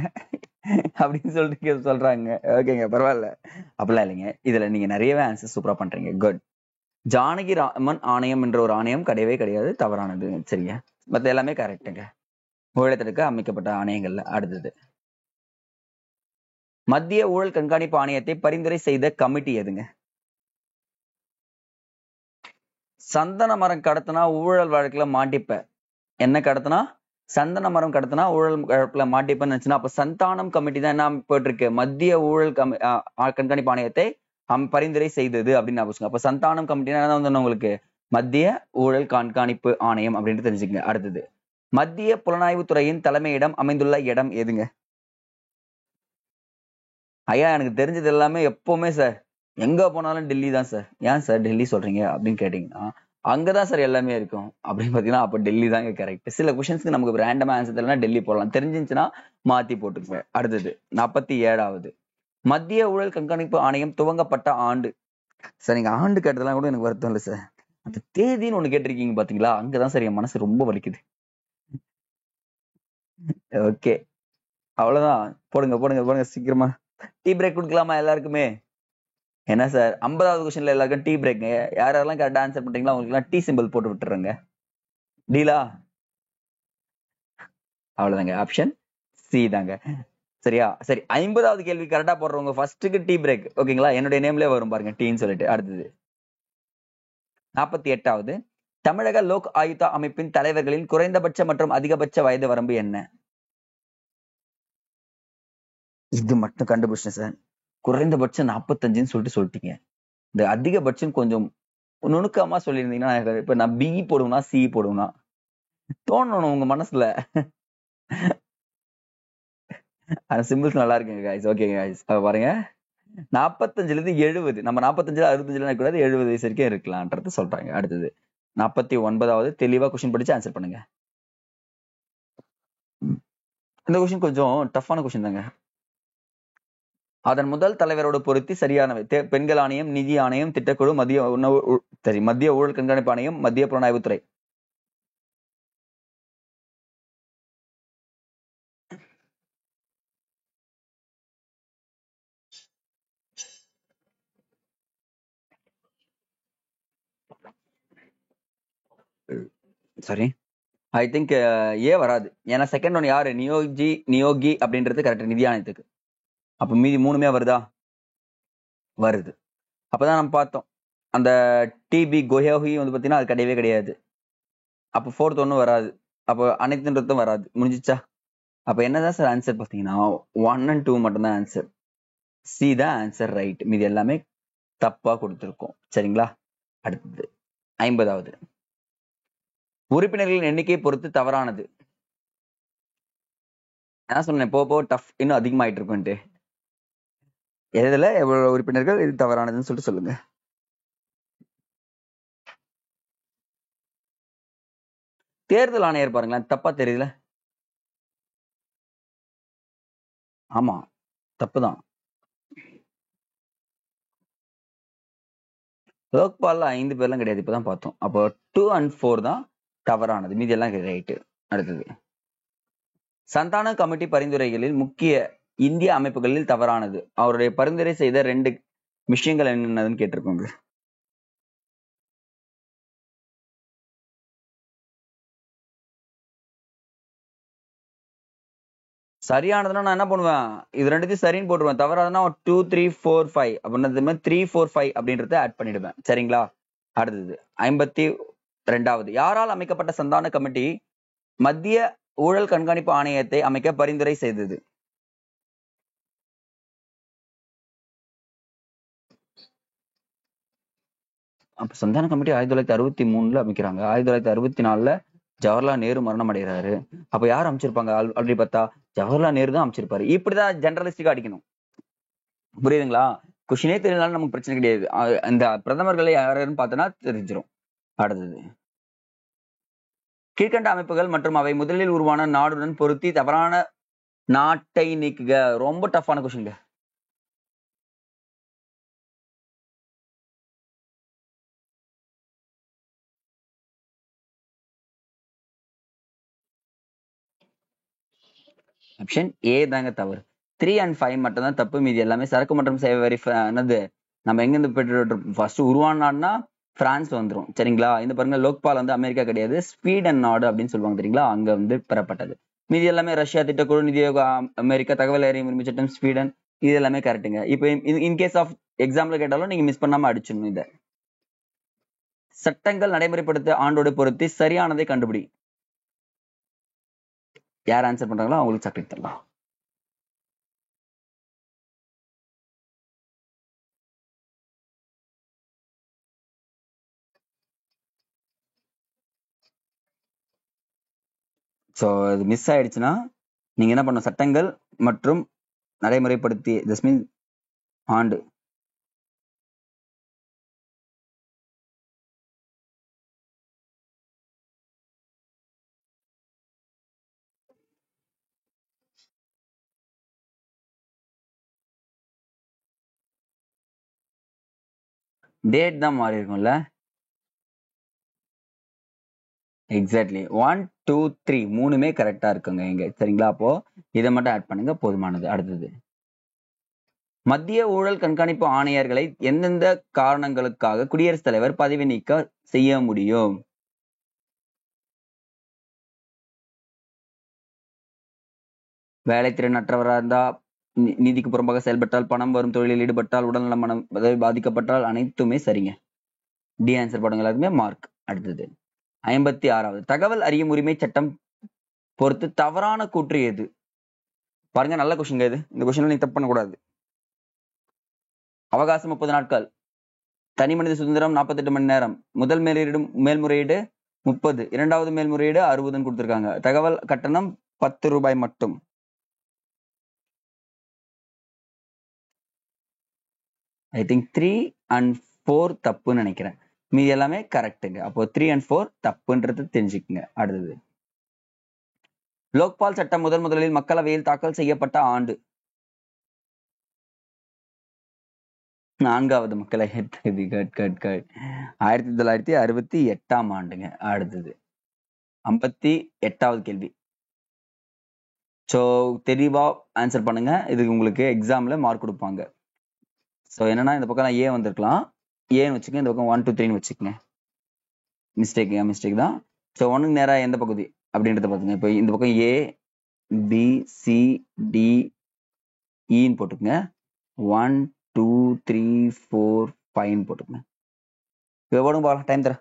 அப்படின்னு சொல்லிட்டு சொல்றாங்க. ஓகேங்க, பரவாயில்ல, அப்படிலாம் இல்லைங்க. இதுல நீங்க நிறையவே ஆன்சர் சூப்பரா பண்றீங்க, குட். ஜானகி ராமன் ஆணையம் என்ற ஒரு ஆணையம் கிடையவே கிடையாது, தவறானது. சரிங்க, மத்த எல்லாமே கரெக்டுங்க. ஊழலை தடுக்க அமைக்கப்பட்ட ஆணையங்கள்ல. அடுத்தது, மத்திய ஊழல் கண்காணிப்பு ஆணையத்தை பரிந்துரை செய்த கமிட்டி எதுங்க? சந்தன மரம் கடத்தினா ஊழல் வழக்குல மாட்டிப்ப. என்ன கடத்தினா? சந்தன மரம் கடத்தினா ஊழல் வழக்குல மாட்டிப்பன்னு நினைச்சுன்னா, அப்ப சந்தானம் கமிட்டி தான் என்ன போட்டிருக்கு? மத்திய ஊழல் கண்காணிப்பு ஆணையத்தை பரிந்துரை செய்தது அப்படின்னு ஞாபகம். அப்ப சந்தானம் கமிட்டினா என்ன வந்து உங்களுக்கு? மத்திய ஊழல் கண்காணிப்பு ஆணையம் அப்படின்னு தெரிஞ்சுக்கங்க. அடுத்தது, மத்திய புலனாய்வு துறையின் தலைமையிடம் அமைந்துள்ள இடம் எதுங்க? ஐயா, எனக்கு தெரிஞ்சது எல்லாமே எப்பவுமே சார், எங்க போனாலும் டெல்லி தான் சார். ஏன் சார் டெல்லி சொல்றீங்க அப்படின்னு கேட்டீங்கன்னா, அங்கதான் சார் எல்லாமே இருக்கும் அப்படின்னு பாத்தீங்கன்னா, அப்ப டெல்லி தாங்க கரெக்ட். சில கொஸ்டின்ஸ்க்கு நமக்கு ரேண்டமா ஆன்சர் தெரியலனா டெல்லி போடலாம், தெரிஞ்சிருச்சுன்னா மாத்தி போட்டுக்குவேன். அடுத்தது 47வது, மத்திய ஊழல் கண்காணிப்பு ஆணையம் துவங்கப்பட்ட ஆண்டு. சார் நீங்க ஆண்டு கேட்டதெல்லாம் கூட எனக்கு வருத்தம் இல்லை சார், அந்த தேதின்னு ஒண்ணு கேட்டிருக்கீங்க பாத்தீங்களா, அங்கதான் சார் என் மனசு ரொம்ப வலிக்குது. ஓகே, அவ்வளவுதான். போடுங்க போடுங்க போடுங்க சீக்கிரமா. டீ பிரேக் கொடுக்கலாமா எல்லாருக்குமே? என்ன சார் 50வது கொஸ்டின்ல எல்லாருக்கும் டீ பிரேக். யாரெல்லாம் கரெக்டா ஆன்சர் பண்றீங்களா உங்களுக்கு எல்லாம் டீ சிம்பிள் போட்டு விட்டுறேங்க. டீலா? அவ்வளவுதாங்க, ஆப்ஷன் சி தாங்க. சரியா? சரி, 50வது கேள்வி கரெக்டா போடுறவங்க ஃபர்ஸ்ட்டுக்கு டீ பிரேக். ஓகேங்களா? என்னுடைய நேம்லயே வரும் பாருங்க, டீன்னு சொல்லிட்டு. அடுத்தது 48வது, தமிழக லோக் ஆயுக்தா அமைப்பின் தலைவர்களின் குறைந்தபட்ச மற்றும் அதிகபட்ச வயது வரம்பு என்ன? இது மட்டும் கண்டுபிடிச்சேன் சார். குறைந்தபட்சம் 45ன்னு சொல்லிட்டீங்க. இந்த அதிகபட்சம் கொஞ்சம் நுணுக்கமா சொல்லியிருந்தீங்கன்னா, இப்ப நான் பி போடுவேனா சி போடுவேனா தோணணும் உங்க மனசுல. அந்த சிம்பிள்ஸ் நல்லா இருக்குங்க கைஸ். ஓகேங்க கைஸ், பாருங்க, 45ல இருந்து 70, நம்ம 45ல 65ல கூடாது, 70 வயசு வரைக்கும் இருக்கலாம்ன்றது சொல்றாங்க. அடுத்தது 49வது, தெளிவா கொஸ்டின் படிச்சு ஆன்சர் பண்ணுங்க. இந்த கொஸ்டின் கொஞ்சம் டஃப்பான கொஸ்டின் தாங்க. அதன் முதல் தலைவரோடு பொருத்தி சரியானவை: பெண்கள் ஆணையம், நிதி ஆணையம், திட்டக்குழு, மத்திய ஊழல் கண்காணிப்பு ஆணையம், மத்திய புலனாய்வுத்துறை. சரி, ஐ திங்க் ஏ வராது. ஏன்னா செகண்ட் ஒன் யாரு? நியோகி அப்படின்றது கரெக்ட், நிதி ஆணையத்துக்கு. அப்ப மீதி மூணுமே வருதா? வருது. அப்பதான் நம்ம பார்த்தோம், அந்த டிபி கோஹி வந்து பாத்தீங்கன்னா அது கிடையவே கிடையாது. அப்ப ஃபோர்த் ஒன்னும் வராது, அப்போ அனைத்துன்றதும் வராது. முடிஞ்சிச்சா? அப்ப என்னதான் சார் ஆன்சர் பாத்தீங்கன்னா 1 and 2 மட்டும்தான் ஆன்சர். சி தான் ஆன்சர், ரைட். மீதி எல்லாமே தப்பா கொடுத்துருக்கோம். சரிங்களா? அடுத்தது 50வது, உறுப்பினர்களின் எண்ணிக்கையை பொறுத்து தவறானது. நான் சொன்னேன் போக போக டஃப் இன்னும் அதிகமாயிட்டு இருக்குன்ட்டு. எதுல எவ்வளவு உறுப்பினர்கள், இது தவறானதுன்னு சொல்லிட்டு சொல்லுங்க. தேர்தல் ஆணையர் பாருங்களேன், தப்பா தெரியல. ஆமா, தப்புதான். லோக்பால்ல 5 பேர்லாம் கிடையாது, இப்பதான் பார்த்தோம். அப்போ 2 and 4 தான் தவறானது, மீதி எல்லாம் ரைட்டு. அடுத்தது, சந்தான கமிட்டி பரிந்துரைகளில் முக்கிய இந்திய அமைப்புகளில் தவறானது. அவருடைய பரிந்துரை செய்த 2 விஷயங்கள் என்னென்னதுன்னு கேட்டிருக்கோங்க. சரியானதுன்னா நான் என்ன பண்ணுவேன், இது ரெண்டுத்தையும் சரின்னு போட்டுருவேன். தவறாதுன்னா 2 3 4 5 அப்படின்றது 3 4 5 அப்படின்றத ஆட் பண்ணிடுவேன். சரிங்களா? அடுத்தது 52வது, யாரால் அமைக்கப்பட்ட சந்தான கமிட்டி மத்திய ஊழல் கண்காணிப்பு ஆணையத்தை அமைக்க பரிந்துரை செய்தது? அப்ப சந்தான கமிட்டி 1963ல அமைக்கிறாங்க. 1964ல ஜவஹர்லால் நேரு மரணம் அடைகிறாரு. அப்ப யார் அமைச்சிருப்பாங்க? ஆல்ரெடி பார்த்தா ஜவஹர்லால் நேரு தான் அமைச்சிருப்பாரு. இப்படிதான் ஜெனரலிஸ்டிக்கா அடிக்கணும். புரியுதுங்களா? கொஸ்டினே தெரியலனாலும் நமக்கு பிரச்சனை கிடையாது. இந்த பிரதமர்களை யாருன்னு பார்த்தோன்னா தெரிஞ்சிரும். அடுத்தது. கீழ்கண்ட அமைப்புகள் மற்றும் அவை முதலில் உருவான நாடுடன் பொருத்தி தவறான நாட்டை நீக்குக. ரொம்ப டஃப்பான கொஸ்டின்ங்க. ஆப்ஷன் ஏ தாங்க தவறு. 3 and 5 மட்டும் தான் தப்பு. மீதி எல்லாமே சரக்கு மற்றும் சேவை வரி என்னது நம்ம எங்க இருந்து பெற்று ஃபர்ஸ்ட் உருவான நாடுனா பிரான்ஸ் வந்துரும். சரிங்களா? இந்த பாருங்க லோக்பால் வந்து அமெரிக்கா கிடையாது, ஸ்வீடன் நாடு அப்படின்னு சொல்லுவாங்க தெரியுங்களா? அங்க வந்து பெறப்பட்டது. மீதி எல்லாமே ரஷ்யா திட்டக்குழு, நிதியோக அமெரிக்கா, தகவல் அறியும் உரிமை சட்டம் ஸ்வீடன், இது எல்லாமே கரெக்டுங்க. இப்போ இன்கேஸ் ஆஃப் எக்ஸாம்பிள் கேட்டாலும் நீங்க மிஸ் பண்ணாம அடிச்சிடணும். இத சட்டங்கள் நடைமுறைப்படுத்த ஆண்டோடு பொருத்தி சரியானதை கண்டுபிடி. யார் ஆன்சர் பண்றாங்களோ அவங்களுக்கு சாக்லேட் தரலாம். ஸோ இது மிஸ் ஆயிடுச்சுன்னா நீங்க என்ன பண்ணணும்? சட்டங்கள் மற்றும் நடைமுறைப்படுத்தி திஸ் மீன் ஆண்டு. டேட் தான் மாறி இருக்கும்ல. எக்ஸாக்ட்லி 1 2 3 மூணுமே கரெக்டா இருக்குங்க இங்க. சரிங்களா? அப்போ இதை மட்டும் ஆட் பண்ணுங்க, போதுமானது. அடுத்தது. மத்திய ஊழல் கண்காணிப்பு ஆணையர்களை எந்தெந்த காரணங்களுக்காக குடியரசுத் தலைவர் பதவி நீக்க செய்ய முடியும்? வேலைத்திறனற்றவராக இருந்தா, நீதிக்கு புறம்பாக செயல்பட்டால், பணம் வரும் தொழிலில் ஈடுபட்டால், உடல்நல மனம் பாதிக்கப்பட்டால், அனைத்துமே சரிங்க. டி ஆன்சர் போடுங்க எல்லாருமே மார்க். அடுத்தது 56வது. தகவல் அறியும் உரிமை சட்டம் பொறுத்து தவறான கூற்று எது? பாருங்க, நல்ல கொஸ்டின் இது. இந்த கொஸ்டின்ல நீங்க தப்பு பண்ணக்கூடாது. அவகாசம் 30 நாட்கள், தனி மனித சுதந்திரம் 48 மணி நேரம், முதல் மேல்முறையீடு 30, இரண்டாவது மேல்முறையீடு 60 கொடுத்திருக்காங்க. தகவல் கட்டணம் 10 ரூபாய் மட்டும். ஐ திங்க் 3 and 4 தப்புன்னு நினைக்கிறேன். மீதி எல்லாமே கரெக்டுங்க. அப்போ 3 and 4 தப்புன்றது தெரிஞ்சுக்குங்க. அடுத்தது. லோக்பால் சட்டம் முதலில் மக்களவையில் தாக்கல் செய்யப்பட்ட ஆண்டு? 4வது மக்களை 1968ஆம் ஆண்டுங்க. அடுத்தது 58வது கேள்வி. சோ தெளிவா ஆன்சர் பண்ணுங்க. இதுக்கு உங்களுக்கு எக்ஸாம்ல மார்க் கொடுப்பாங்க. சோ என்னன்னா இந்த பக்கம் ஏ வந்திருக்கலாம், ஏன்னு வச்சுக்கோங்க. இந்த பக்கம் 1 2 3ன்னு வச்சுக்கோங்க. மிஸ்டேக் தான். ஸோ 1க்கு நேரா எந்த பகுதி அப்படின்றத பாத்துங்க. இப்போ இந்த பக்கம் ஏ பி சி டி இன்னு போட்டுக்கங்க. 1 2 3 4 5 போட்டுக்கங்க. இப்போ போடுங்க பார்க்கலாம், டைம் தர.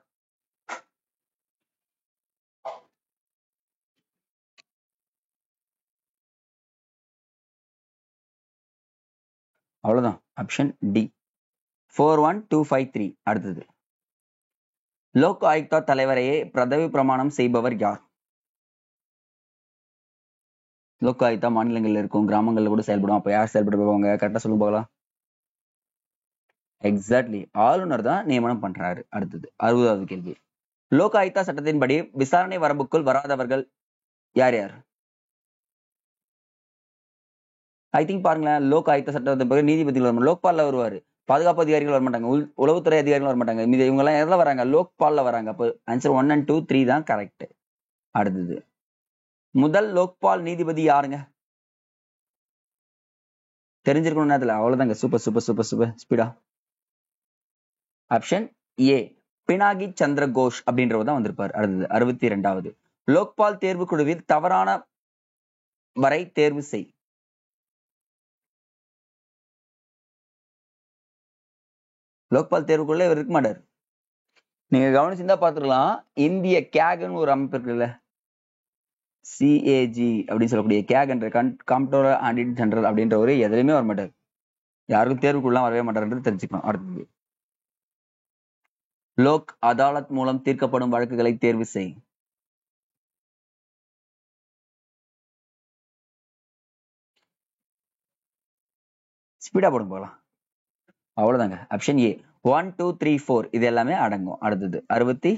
அவ்வளவுதான். Option d 41253. அடுத்தது. லோக் ஆயுக்தா தலைவரையே பதவி பிரமாணம் செய்பவர் யார்? லோக் ஆயுக்தா மாநிலங்கள்ல இருக்கும், கிராமங்கள்ல கூட செயல்படும். அப்ப யார் செயல்படுவாங்க? கரெக்டா சொல்லுங்க பார்க்கலாம். எக்ஸாக்ட்லி, ஆளுநர் தான் நியமனம் பண்றாரு. அடுத்தது 60வது கேள்வி. லோக் ஆயுக்தா சட்டத்தின்படி விசாரணை வரம்புக்குள் வராதவர்கள் யார் யார்? ஐ திங்க் பாருங்களேன், லோக் ஆயுக்தா சட்டத்தின் பிறகு நீதிபதிகள் வர, லோக்பால்ல வருவாரு. பாதுகாப்பு அதிகாரிகள் வர மாட்டாங்க, உளவுத்துறை அதிகாரிகள் வர மாட்டாங்க. மீது இவங்க எல்லாம் எதுல வராங்க? லோக்பால்ல வராங்க. அப்போ ஆன்சர் 1 and 2 3 தான் கரெக்ட். அடுத்தது. முதல் லோக்பால் நீதிபதி யாருங்க? தெரிஞ்சிருக்கணும் அதுல. அவ்வளவுதாங்க. சூப்பர் சூப்பர் சூப்பர் சூப்பர் ஸ்பீடா. ஆப்ஷன் ஏ பினாகி சந்திர கோஷ் அப்படின்றவர் தான் வந்திருப்பார். அடுத்தது 62வது. லோக்பால் தேர்வு குழுவில் தவறான வரை தேர்வு செய். லோக்பால் தேர்வுக்குள்ள இவர் இருக்க மாட்டார். நீங்க கவனிச்சிருந்தா பாத்துக்கலாம், இந்திய கேக்னு ஒரு அமைப்பு இருக்குல்ல, CAG அப்படின்னு சொல்லக்கூடிய கேக் என்ற கம்ப்யூட்டர் ஆடிட் ஜெனரல் அப்படின்ற ஒரு எதுலையுமே வர மாட்டார். யாருக்கும் தேர்வுக்குள்ள வரவே மாட்டார்ன்றது தெரிஞ்சுக்கணும். அடுத்தது. லோக் அதாலத் மூலம் தீர்க்கப்படும் வழக்குகளை தேர்வு செய். ஸ்பீடா போடுங்க போகலாம். அவ்வளவுதாங்க. ஆப்ஷன் ஏ 1 2 3 4 இது எல்லாமே அடங்கும். அடுத்தது 64வது.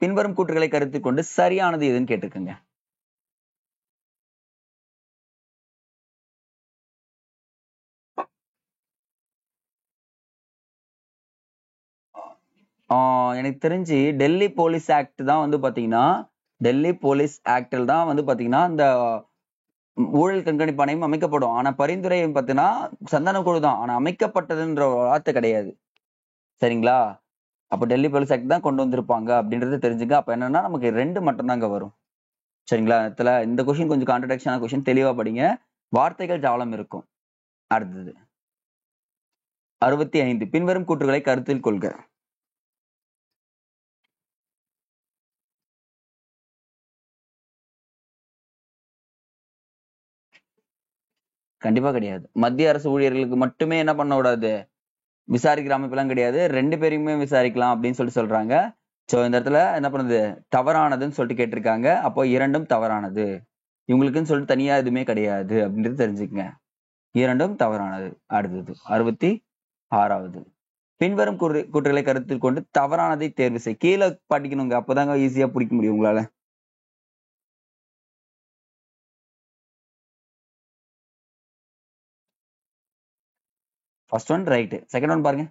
பின்வரும் கூற்றுகளை கருத்தில் கொண்டு சரியானது எதுன்னு கேட்டிருக்குங்க. எனக்கு தெரிஞ்சு டெல்லி போலீஸ் ஆக்ட் தான் வந்து பாத்தீங்கன்னா டெல்லி போலீஸ் ஆக்டில் தான் வந்து பாத்தீங்கன்னா இந்த ஊழல் கண்காணிப்பு ஆணையம் அமைக்கப்படும். ஆனா பரிந்துரை பாத்தீங்கன்னா சந்தான குழு தான். ஆனா அமைக்கப்பட்டதுன்ற வார்த்தை கிடையாது. சரிங்களா? அப்ப டெல்லி போலீஸ் ஆக்ட் தான் கொண்டு வந்திருப்பாங்க அப்படின்றது தெரிஞ்சுங்க. அப்ப என்னன்னா நமக்கு 2 மட்டும் தாங்க வரும். சரிங்களா? இந்த கொஸ்டின் கொஞ்சம் கான்ட்ரடிக்ஷனான கொஸ்டின், தெளிவா படிங்க. வார்த்தைகள் ஜாலம் இருக்கும். அடுத்தது 65. பின்வரும் கூற்றுகளை கருத்தில் கொள்க. கண்டிப்பா கிடையாது. மத்திய அரசு ஊழியர்களுக்கு மட்டுமே என்ன பண்ண கூடாது, விசாரிக்கிற அமைப்பெல்லாம் கிடையாது. 2 பேரையுமே விசாரிக்கலாம் அப்படின்னு சொல்றாங்க. சோ இந்த இடத்துல என்ன பண்ணுது, தவறானதுன்னு சொல்லிட்டு கேட்டிருக்காங்க. அப்போ 2ம் தவறானது. இவங்களுக்குன்னு சொல்லிட்டு தனியா எதுவுமே கிடையாது அப்படின்றது தெரிஞ்சுக்கங்க. 2ம் தவறானது. அடுத்தது 66வது. பின்வரும் கூற்றுகளை கருத்தில் கொண்டு தவறானதை தேர்வு செய். கீழே படிக்கணுங்க. அப்பதாங்க ஈஸியா பிடிக்க முடியும் உங்களால. First one right. Second one பாருங்க.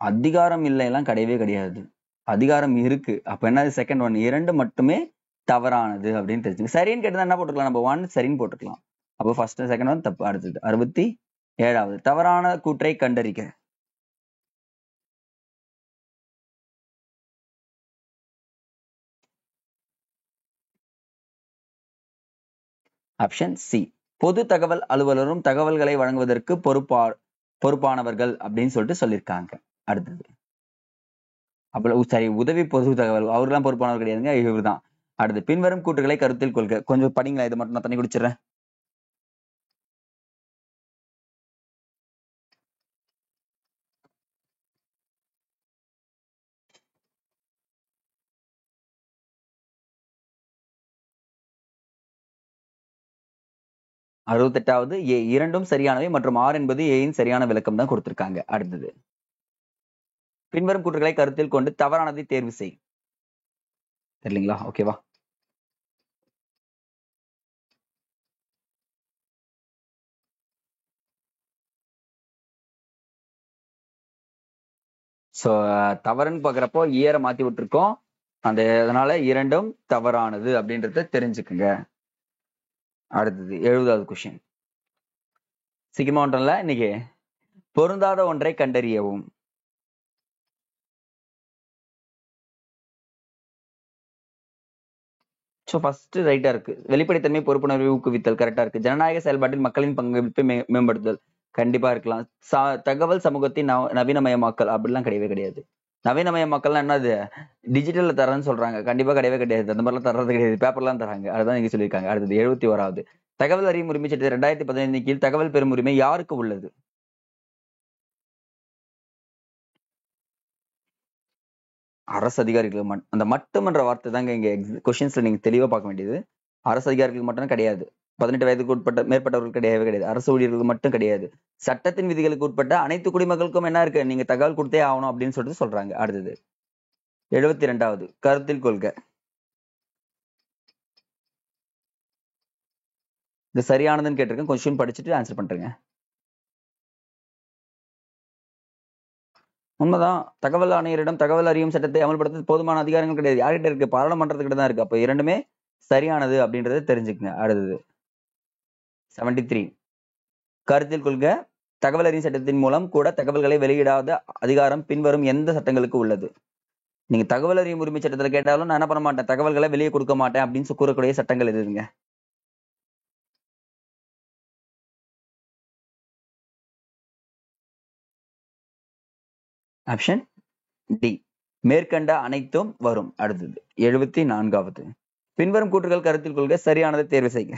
அதிகாரம் இல்லை எல்லாம் கிடையவே கிடையாது. அதிகாரம் இருக்கு. அப்ப என்ன செகண்ட் ஒன் 2 மட்டுமே தவறானது அப்படின்னு தெரிஞ்சுங்க. சரின்னு கேட்டதா என்ன போட்டுக்கலாம், நம்ம 1 சரின்னு போட்டுக்கலாம். அப்போ ஃபர்ஸ்ட் செகண்ட் ஒன் தப்பு. அடுத்தது 67வது. தவறான கூற்றை கண்டறிக. Option C. பொது தகவல் அலுவலரும் தகவல்களை வழங்குவதற்கு பொறுப்பானவர்கள் அப்படின்னு சொல்லிட்டு சொல்லியிருக்காங்க. அடுத்தது அப்ப சரி, உதவி பொது தகவல் அவர்லாம் பொறுப்பானவர் கிடையாதுங்க, இவர் தான். அடுத்து பின்வரும் கூற்றுகளை கருத்தில் கொள்க. கொஞ்சம் படிங்களா, இதை மட்டும் நான் தண்ணி குடிச்சிடுறேன். அறுபத்தெட்டாவது ஏ 2ம் சரியானவை மற்றும் ஆர் என்பது ஏயின் சரியான விளக்கம் தான் கொடுத்திருக்காங்க. அடுத்தது பின்வரும் கூற்றுகளை கருத்தில் கொண்டு தவறானதை தேர்வு செய். தெரியலீங்களா? ஓகேவா? சோ தவறுன்னு பாக்குறப்போ ஏற மாத்தி விட்டுருக்கோம். அதனால 2ம் தவறானது அப்படின்றத தெரிஞ்சுக்குங்க. அடுத்தது 70வது கொஸ்டின். சீக்கிரமா ஒன்றல்ல இன்னைக்கு. பொருந்தாத ஒன்றை கண்டறியவும். சோ ஃபர்ஸ்ட் ரைட்டா இருக்கு. வெளிப்படைத்தன்மை, பொறுப்புணர்வை ஊக்குவித்தல் கரெக்டா இருக்கு. ஜனநாயக செயல்பாட்டில் மக்களின் பங்களிப்பை மேம்படுத்துதல் கண்டிப்பா இருக்கலாம். தகவல் சமூகத்தின் நவீனமயமாக்கல் அப்படிலாம் கிடையவே கிடையாது. நவீனமயமாக்கல்னா என்னது, டிஜிட்டல்ல தரேன்னு சொல்றாங்க. கண்டிப்பா கிடையவே கிடையாது. அந்த மாதிரிலாம் தர்றது கிடையாது. பேப்பர்லாம் தராங்க. அதுதான் நீங்க சொல்லியிருக்காங்க. அடுத்தது 71வது. தகவல் அறியும் உரிமை சட்டத்தை 2015 கீழ் தகவல் பெறும் உரிமை யாருக்கு உள்ளது? அரசு அதிகாரிகளுக்கு அந்த மட்டும்ன்ற வார்த்தை தாங்க இங்க கொஸ்டின்ஸ்ல நீங்க தெளிவா பார்க்க வேண்டியது. அரசு அதிகாரிகளுக்கு மட்டும் கிடையாது. 18 வயதுக்கு உட்பட்ட மேற்பட்டவர்கள் கிடையவே கிடையாது. அரசு ஊழியர்களுக்கு மட்டும் கிடையாது. சட்டத்தின் விதிகளுக்கு உட்பட்ட அனைத்து குடிமக்களுக்கும் என்ன இருக்கு, நீங்க தகவல் கொடுத்தே ஆகணும் அப்படின்னு சொல்லிட்டு சொல்றாங்க. அடுத்தது 72வது. கருத்தில் கொள்க. இது சரியானதுன்னு கேட்டிருக்கேன். கொஸ்டின் படிச்சுட்டு ஆன்சர் பண்றேங்க. உண்மைதான். தகவல் ஆணையரிடம் தகவல் அறியும் சட்டத்தை அமல்படுத்த போதுமான அதிகாரங்கள் கிடையாது. யார்கிட்ட இருக்கு? பாராளுமன்றத்துக்கிட்ட தான் இருக்கு. அப்ப 2மே சரியானது அப்படின்றத தெரிஞ்சுக்கங்க. அடுத்தது 73. கருத்தில் கொள்க. தகவல் அறியும் சட்டத்தின் மூலம் கூட தகவல்களை வெளியிடாத அதிகாரம் பின்வரும் எந்த சட்டங்களுக்கு உள்ளது? நீங்க தகவல் அறியும் உரிமை சட்டத்துல கேட்டாலும் நான் என்ன பண்ண மாட்டேன், தகவல்களை வெளியே கொடுக்க மாட்டேன் அப்படின்னு கூறக்கூடிய சட்டங்கள் எதுங்க? Option d. மேற்கண்ட அனைத்தும் வரும். அடுத்தது 74வது. பின்வரும் கூற்றுகள் கருத்தில் கொள்க. சரியானதை தேர்வு செய்க.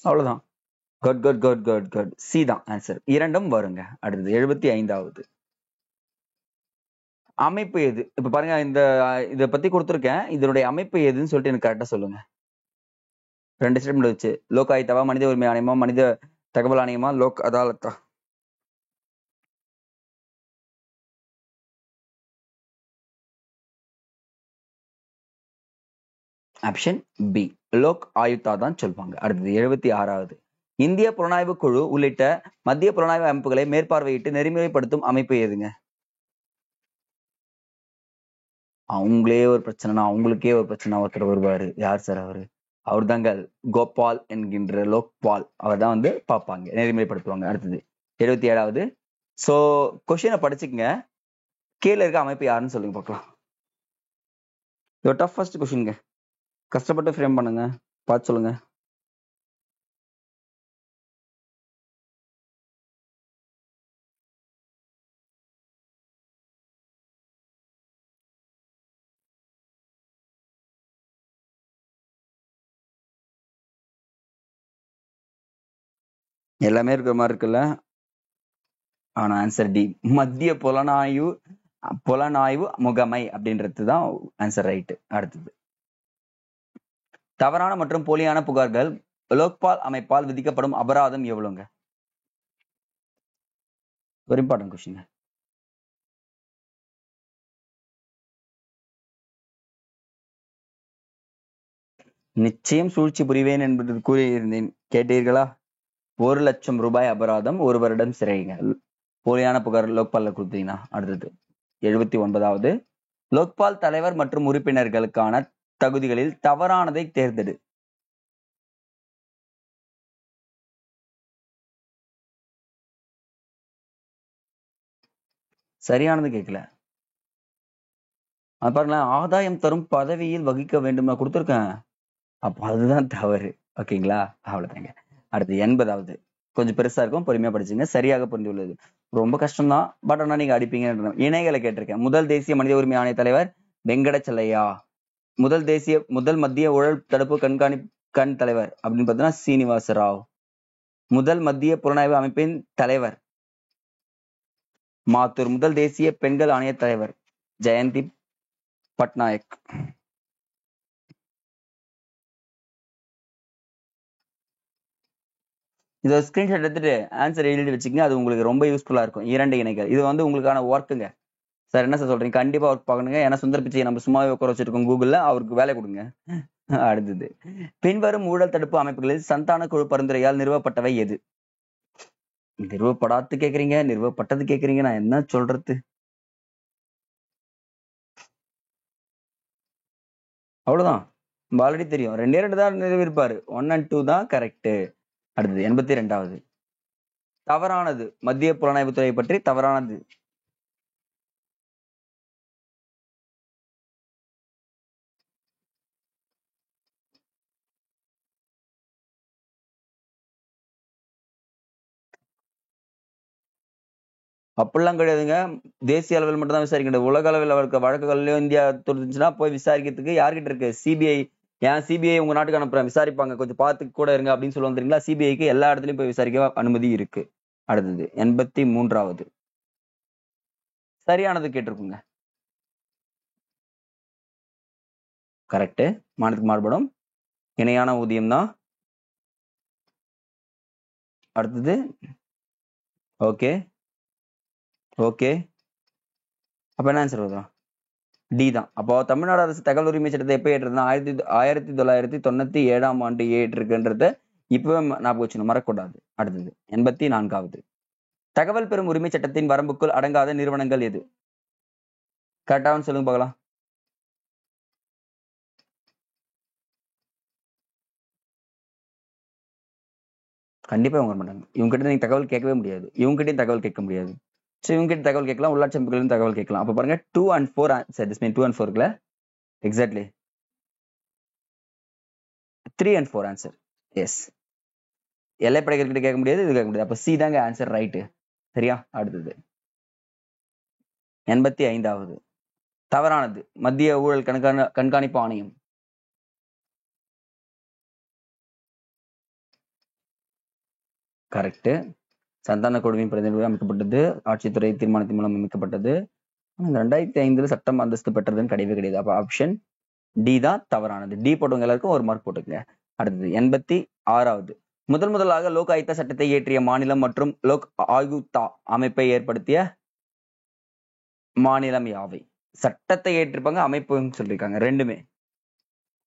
அவ்வளவுதான். Good good good good good. C தான் ஆன்சர். 2ம் வருங்க. அடுத்தது 75வது. அமைப்பு எது? இப்ப பாருங்க இத பத்தி கொடுத்திருக்கேன். இதனுடைய அமைப்பு எதுன்னு சொல்லிட்டு எனக்கு கரெக்டா சொல்லுங்க. 2 ஸ்டேட்மெண்ட் வச்சு. லோக் ஆயுத்தாவா, மனித உரிமை ஆணையமா, மனித தகவல் ஆணையமா, லோக் அதாலத்தா? Option B. லோக் ஆயுக்தா தான் சொல்லுவாங்க. அடுத்தது 76வது. இந்திய புலனாய்வு குழு உள்ளிட்ட மத்திய புலனாய்வு அமைப்புகளை மேற்பார்வையிட்டு நெறிமுறைப்படுத்தும் அமைப்பு எதுங்க? அவங்களே ஒரு பிரச்சனைனா அவங்களுக்கே ஒரு பிரச்சனை ஒருத்தர் வருவாரு. யார் சார் அவரு? அவர் தாங்க கோபால் என்கின்ற லோக்பால். அவர் தான் வந்து பார்ப்பாங்க, நெறிமுறைப்படுத்துவாங்க. அடுத்தது 77வது. சோ கொஸ்டினை படிச்சுக்கங்க. கீழே இருக்க அமைப்பு யாருன்னு சொல்லுங்க பார்க்கலாம். இது டஃபஸ்ட் கொஸ்டின்ங்க. கஷ்டப்பட்டு ஃப்ரேம் பண்ணுங்க, பார்த்து சொல்லுங்க. எல்லாமே இருக்கிற மாதிரி இருக்குல்ல. ஆனா ஆன்சர் டி. மத்திய புலனாய்வு முகமை அப்படின்றது தான் ஆன்சர் ரைட். அடுத்தது தவறான மற்றும் போலியான புகார்கள் லோக்பால் அமைப்பால் விதிக்கப்படும் அபராதம் எவ்வளவுங்க? ஒரு இம்பார்ட்டன்ட் கொஸ்டின். நிச்சயம் சூழ்ச்சி புரிவேன் என்பது கூறியிருந்தேன், கேட்டீர்களா? 1,00,000 ரூபாய் அபராதம், 1 வருடம் சிறைங்க. போலியான புகார் லோக்பால்ல கொடுத்தீங்கன்னா. அடுத்தது 79வது. லோக்பால் தலைவர் மற்றும் உறுப்பினர்களுக்கான தகுதிகளில் தவறானதை தேர்ந்தெடு. சரியானது கேட்கல. அது பாருங்களேன், ஆதாயம் தரும் பதவியில் வகிக்க வேண்டும் நான் கொடுத்துருக்கேன். அப்ப அதுதான் தவறு. ஓகேங்களா? அவ்வளவுதாங்க. அடுத்து 80வது. கொஞ்சம் பெருசா இருக்கும், பொறுமையா படிச்சுங்க. சரியாக புரிந்துள்ளது. ரொம்ப கஷ்டம் தான், பட் ஆனா நீங்க அடிப்பீங்க. இணைகளை கேட்டிருக்கேன். முதல் தேசிய மனித உரிமை ஆணைய தலைவர் வெங்கடச்செல்லையா. முதல் மத்திய ஊழல் தடுப்பு கண் தலைவர் அப்படின்னு பார்த்தீங்கன்னா சீனிவாச ராவ். முதல் மத்திய புலனாய்வு அமைப்பின் தலைவர் மாத்தூர். முதல் தேசிய பெண்கள் ஆணைய தலைவர் ஜெயந்தி பட்நாயக். இதை ஸ்கிரீன்ஷாட் எடுத்துட்டு ஆன்சர் எழுதி வச்சுக்கங்க. அது உங்களுக்கு ரொம்ப யூஸ்ஃபுல்லா இருக்கும். 2 இணைகள். இது வந்து உங்களுக்கான ஒர்க்குங்க. சார் என்ன சார் சொல்றீங்க? கண்டிப்பா ஒர்க் பார்க்கணுங்க. ஏன்னா சுந்தர் பிச்சையை நம்ம சும்மாவே உட்கார வச்சிருக்கோம் கூகுள்ல. அவருக்கு வேலை கொடுங்க. அடுத்தது பின்வரும் ஊழல் தடுப்பு அமைப்புகளில் சந்தான குழு பரிந்துரையால் நிறுவப்பட்டவை எது? நிறுவப்படாது கேக்குறீங்க, நிறுவப்பட்டது கேக்குறீங்க, நான் என்ன சொல்றது? அவ்வளவுதான். ஆல்ரெடி தெரியும். 2 தான் நிறுவிருப்பாரு. 1 and 2 தான் கரெக்ட். அடுத்தது 82வது. தவறானது. மத்திய புலனாய்வுத்துறை பற்றி தவறானது. அப்படிலாம் கிடையாதுங்க. தேசிய அளவில் மட்டும் தான் விசாரிக்கணும். உலக அளவில் இருக்க வழக்குகள்லயும் இந்தியா தொடுத்துச்சுன்னா போய் விசாரிக்கிறதுக்கு யார்கிட்ட இருக்கு? சிபிஐ. ஏன் சிபிஐ உங்க நாட்டுக்கு அனுப்புறேன், விசாரிப்பாங்க, கொஞ்சம் பார்த்து கூட இருங்க அப்படின்னு சொல்லுவாங்க தெரியுங்களா? சிபிஐக்கு எல்லா இடத்துலயும் போய் விசாரிக்க அனுமதி இருக்கு. அடுத்தது 83வது. சரியானது கேட்டிருக்குங்க. கரெக்ட். மாநிலத்துக்கு மாறுபடும் இணையான ஊதியம் தான். அடுத்தது ஓகே ஓகே. அப்ப என்ன ஆன்சர் வரும்? டி தான். அப்போ தமிழ்நாடு அரசு தகவல் உரிமை சட்டத்தை எப்ப ஏற்றுதுன்னா 1997ஆம் ஆண்டு ஏற்றிருக்குன்றத இப்பவே ஞாபகம் வச்சுக்கணும், மறக்கக்கூடாது. அடுத்தது 84வது. தகவல் பெறும் உரிமை சட்டத்தின் வரம்புக்குள் அடங்காத நிறுவனங்கள் எது? கரெக்டாக சொல்லுங்க பார்க்கலாம். கண்டிப்பா இவங்க மாட்டாங்க. இவங்க கிட்ட நீங்க தகவல் கேட்கவே முடியாது. இவங்க கிட்டயும் தகவல் கேட்க முடியாது. ஸோ இவங்க கிட்ட தகவல் கேட்கலாம், உள்ளாட்சி அமைப்புகளிலும் தகவல் கேட்கலாம். அப்ப பாருங்க 2 and 4 answer. This mean 2 and 4 இருக்குல்ல, எக்ஸாக்ட்லி 3 and 4 ஆன்சர். எஸ். எல்லை படைகள் கிட்ட கேட்க முடியாது, இது கேட்க முடியாது. அப்ப சி தாங்க ஆன்சர் ரைட்டு. சரியா? அடுத்தது 85வது. தவறானது. மத்திய ஊழல் கண்காணிப்பு ஆணையம். கரெக்ட். சந்தான குழுவின் பிரதிநிதிகள் அமைக்கப்பட்டது. ஆட்சித்துறை தீர்மானத்தின் மூலம் அமைக்கப்பட்டது. 2005 சட்டம் அந்தஸ்து பெற்றதுன்னு கிடையவே கிடையாது. அப்ப ஆப்ஷன் டி தான் தவறானது. டி போட்டவங்க எல்லாருக்கும் ஒரு மார்க் போட்டுக்கங்க. அடுத்தது 86வது. முதலாக லோக் ஆயுக்தா சட்டத்தை இயற்றிய மாநிலம் மற்றும் லோக் ஆயுக்தா அமைப்பை ஏற்படுத்திய மாநிலம் யாவை? சட்டத்தை ஏற்றிருப்பாங்க, அமைப்புன்னு சொல்லியிருக்காங்க ரெண்டுமே.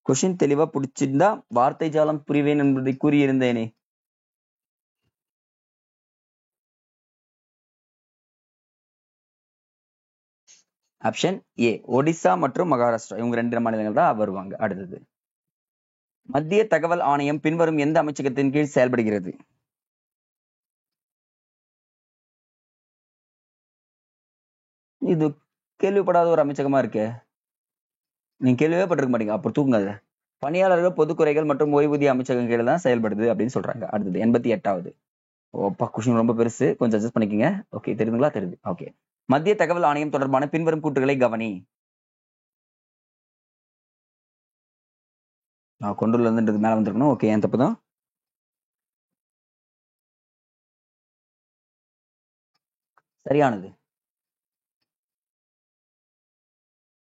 கொஸ்டின் தெளிவா பிடிச்சிருந்தா வார்த்தை ஜாலம் புரிவேன் என்பதை கூறியிருந்தேனே. ஆப்ஷன் ஏ ஒடிசா மற்றும் மகாராஷ்டிரா, இவங்க 2 மாநிலங்கள் தான் வருவாங்க. அடுத்தது மத்திய தகவல் ஆணையம் பின்வரும் எந்த அமைச்சகத்தின் கீழ் செயல்படுகிறது? இது கேள்விப்படாத ஒரு அமைச்சகமா இருக்கு. நீங்க கேள்வியே பட்டிருக்க மாட்டீங்க, அப்புறம் தூங்குங்க. பணியாளர்கள் பொதுக்குறைகள் மற்றும் ஓய்வூதிய அமைச்சகம் கீழே தான் செயல்படுது அப்படின்னு சொல்றாங்க. அடுத்தது 88வது. ஓப்பா, கொஸ்டின் ரொம்ப பெருசு, கொஞ்சம் அட்ஜஸ்ட் பண்ணிக்கங்க. ஓகே, தெரியுதுங்களா? தெரியுது. ஓகே. மத்திய தகவல் ஆணையம் தொடர்பான பின்வரும் கூற்றுகளை கவனி. நான் கொண்டுள்ள இருந்துன்றது மேல வந்திருக்கணும். ஓகே, என் தப்பு தான். சரியானது.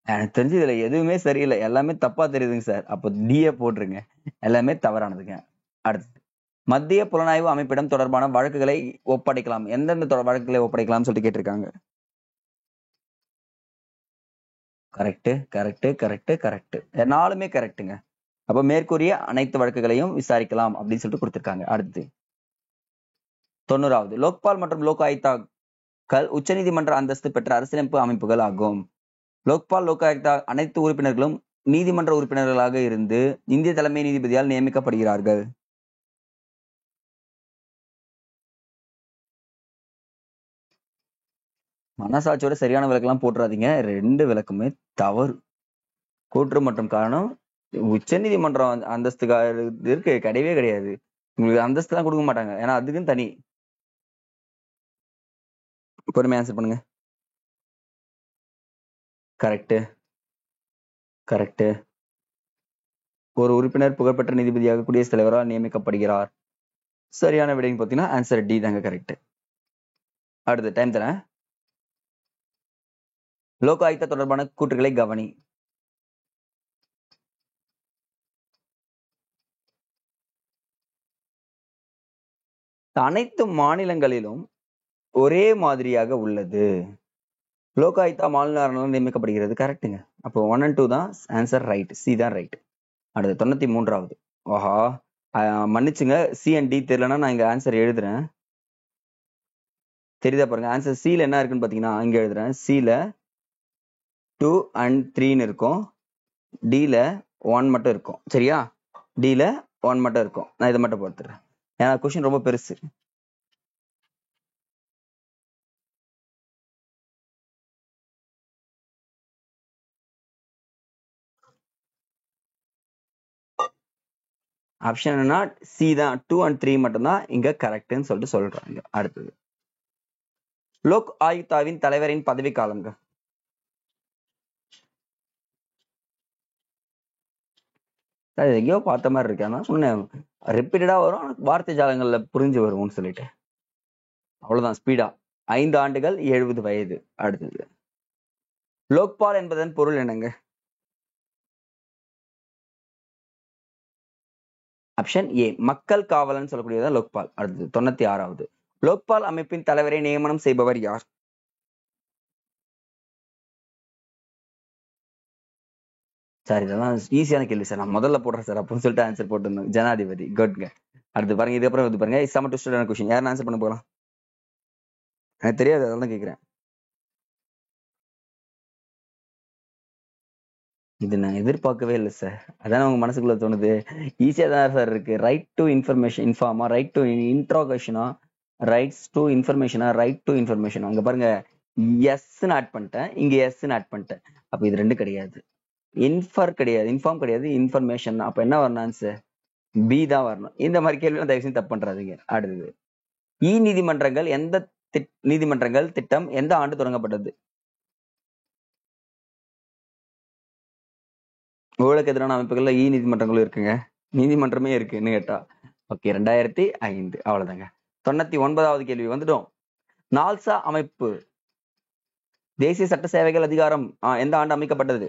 எனக்கு தெரிஞ்சு இதுல எதுவுமே சரியில்லை, எல்லாமே தப்பா தெரியுதுங்க சார். அப்போ டிஏ போட்டுருங்க, எல்லாமே தவறானதுங்க. அடுத்து மத்திய புலனாய்வு அமைப்பிடம் தொடர்பான வழக்குகளை ஒப்படைக்கலாம். எந்தெந்த வழக்குகளை ஒப்படைக்கலாம் சொல்லிட்டு கேட்டிருக்காங்க. கரெக்ட் கரெக்ட் கரெக்ட் கரெக்ட், 4மே கரெக்டுங்க. அப்ப மேற்கூறிய அனைத்து வழக்குகளையும் விசாரிக்கலாம் அப்படின்னு சொல்லிட்டு கொடுத்திருக்காங்க. அடுத்து 90வது. லோக்பால் மற்றும் லோக் ஆயுக்தாக்கள் உச்சநீதிமன்ற அந்தஸ்து பெற்ற அரசியலமைப்பு அமைப்புகள் ஆகும். லோக்பால் லோக் ஆயுக்தா அனைத்து உறுப்பினர்களும் நீதிமன்ற உறுப்பினர்களாக இருந்து இந்திய தலைமை நீதிபதியால் நியமிக்கப்படுகிறார்கள். மனசாட்சியோட சரியான விளக்கெல்லாம் போட்டுறாதீங்க, 2 விளக்குமே தவறு. கூற்று மற்றும் காரணம் உச்ச நீதிமன்றம் அந்தஸ்துக்கு கிடையவே கிடையாது. உங்களுக்கு அந்தஸ்து தான் கொடுக்க மாட்டாங்க, ஏன்னா அதுக்குன்னு தனி. பொறுமையா ஆன்சர் பண்ணுங்க. Correct correct. ஒரு உறுப்பினர் புகழ்பெற்ற நீதிபதியாக குடியரசுத் தலைவரால் நியமிக்கப்படுகிறார். சரியான விடைன்னு பார்த்தீங்கன்னா ஆன்சர் டி தாங்க கரெக்ட். அடுத்து டைம் தரேன். லோக் ஆயுக்தா தொடர்பான கூற்றுகளை கவனி. அனைத்து மாநிலங்களிலும் ஒரே மாதிரியாக உள்ளது. லோக் ஆயுக்தா மாநில அரசாங்கம் நியமிக்கப்படுகிறது. கரெக்டுங்க. அப்போ 1 and 2 தான் ஆன்சர் ரைட், சி தான் ரைட். அடுத்து 93வது. ஆஹா, மன்னிச்சுங்க, சி அண்ட் டி தெரியலன்னா நான் இங்க ஆன்சர் எழுதுறேன். தெரியுதா பாருங்க, ஆன்சர் சில என்ன இருக்குன்னு பாத்தீங்கன்னா இங்க எழுதுறேன். சில 2 and 3ன்னு இருக்கும், டில 1 மட்டும் இருக்கும். சரியா? டில 1 மட்டும் இருக்கும். நான் இதை மட்டும் பார்த்துறேன், ஏன்னா கொஸ்டின் ரொம்ப பெருசு. ஆப்ஷன் என்ன? சி தான், 2 and 3 மட்டும் தான் இங்க கரெக்ட்னு சொல்லிட்டு சொல்றாங்க. அடுத்தது லோக் ஆயுக்தாவின் தலைவரின் பதவி காலங்க. எங்கேயோ பார்த்த மாதிரி இருக்கு, ஆனா சொன்னேன் ரிப்பீட்டடா வரும், வார்த்தை ஜாலங்கள்ல புரிஞ்சு வரும்னு சொல்லிட்டு அவ்வளவுதான் ஸ்பீடா. 5 ஆண்டுகள் 70 வயது. அடுத்தது லோக்பால் என்பதன் பொருள் என்னங்க? ஆப்ஷன் ஏ மக்கள் காவலன் சொல்லக்கூடியதான் லோக்பால். அடுத்தது 96வது. லோக்பால் அமைப்பின் தலைவரை நியமனம் செய்பவர் யார்? சார் இதெல்லாம் ஈஸியான கேள்வி சார், நான் முதல்ல போடுறேன் சார் அப்படின்னு சொல்லிட்டு ஆன்சர் போட்டுருந்தோம். ஜனாதிபதி. குட்ங்க. அடுத்து பாருங்க, இதுக்கப்புறம் இது பாருங்க, செம ட்விஸ்டடான கொஸ்டின். யாரும் ஆன்சர் பண்ண போகலாம்? எனக்கு தெரியாது, அதெல்லாம் கேட்கிறேன். இது நான் எதிர்பார்க்கவே இல்லை சார், அதான் உங்க மனசுக்குள்ள தோணுது. ஈஸியா தான் சார் இருக்கு. ரைட் டு இன்ஃபர்மேஷன், இன்ஃபார்மா, ரைட் டு இன்ட்ரோகேஷனா, ரைட்ஸ் டு இன்ஃபர்மேஷனா, ரைட் டு இன்ஃபர்மேஷன். அங்க பாருங்க எஸ்ன்னு ஆட் பண்ணிட்டேன், இங்க எஸ்ன்னு ஆட் பண்ணிட்டேன். அப்ப இது 2 கிடையாது. இன்ஃபர் கிடையாது, இன்ஃபார்ம் கிடையாது, இன்ஃபர்மேஷன். அப்ப என்ன வரணும் ஆன்சர்? பி தான் வரணும். இந்த மாதிரி கேள்வி தயவு செஞ்சு தப்பு பண்றாதீங்க. அடுத்தது இ நீதிமன்றங்கள் எந்த நீதிமன்றங்கள் திட்டம் எந்த ஆண்டு தொடங்கப்பட்டது? ஊழலுக்கு எதிரான அமைப்புகள்ல இ நீதிமன்றங்களும் இருக்குங்க, நீதிமன்றமே இருக்குன்னு கேட்டா. ஓகே, 2005. அவ்வளவுதாங்க. 99வது கேள்வி வந்துட்டோம். நால்சா அமைப்பு தேசிய சட்ட சேவைகள் அதிகாரம் எந்த ஆண்டு அமைக்கப்பட்டது?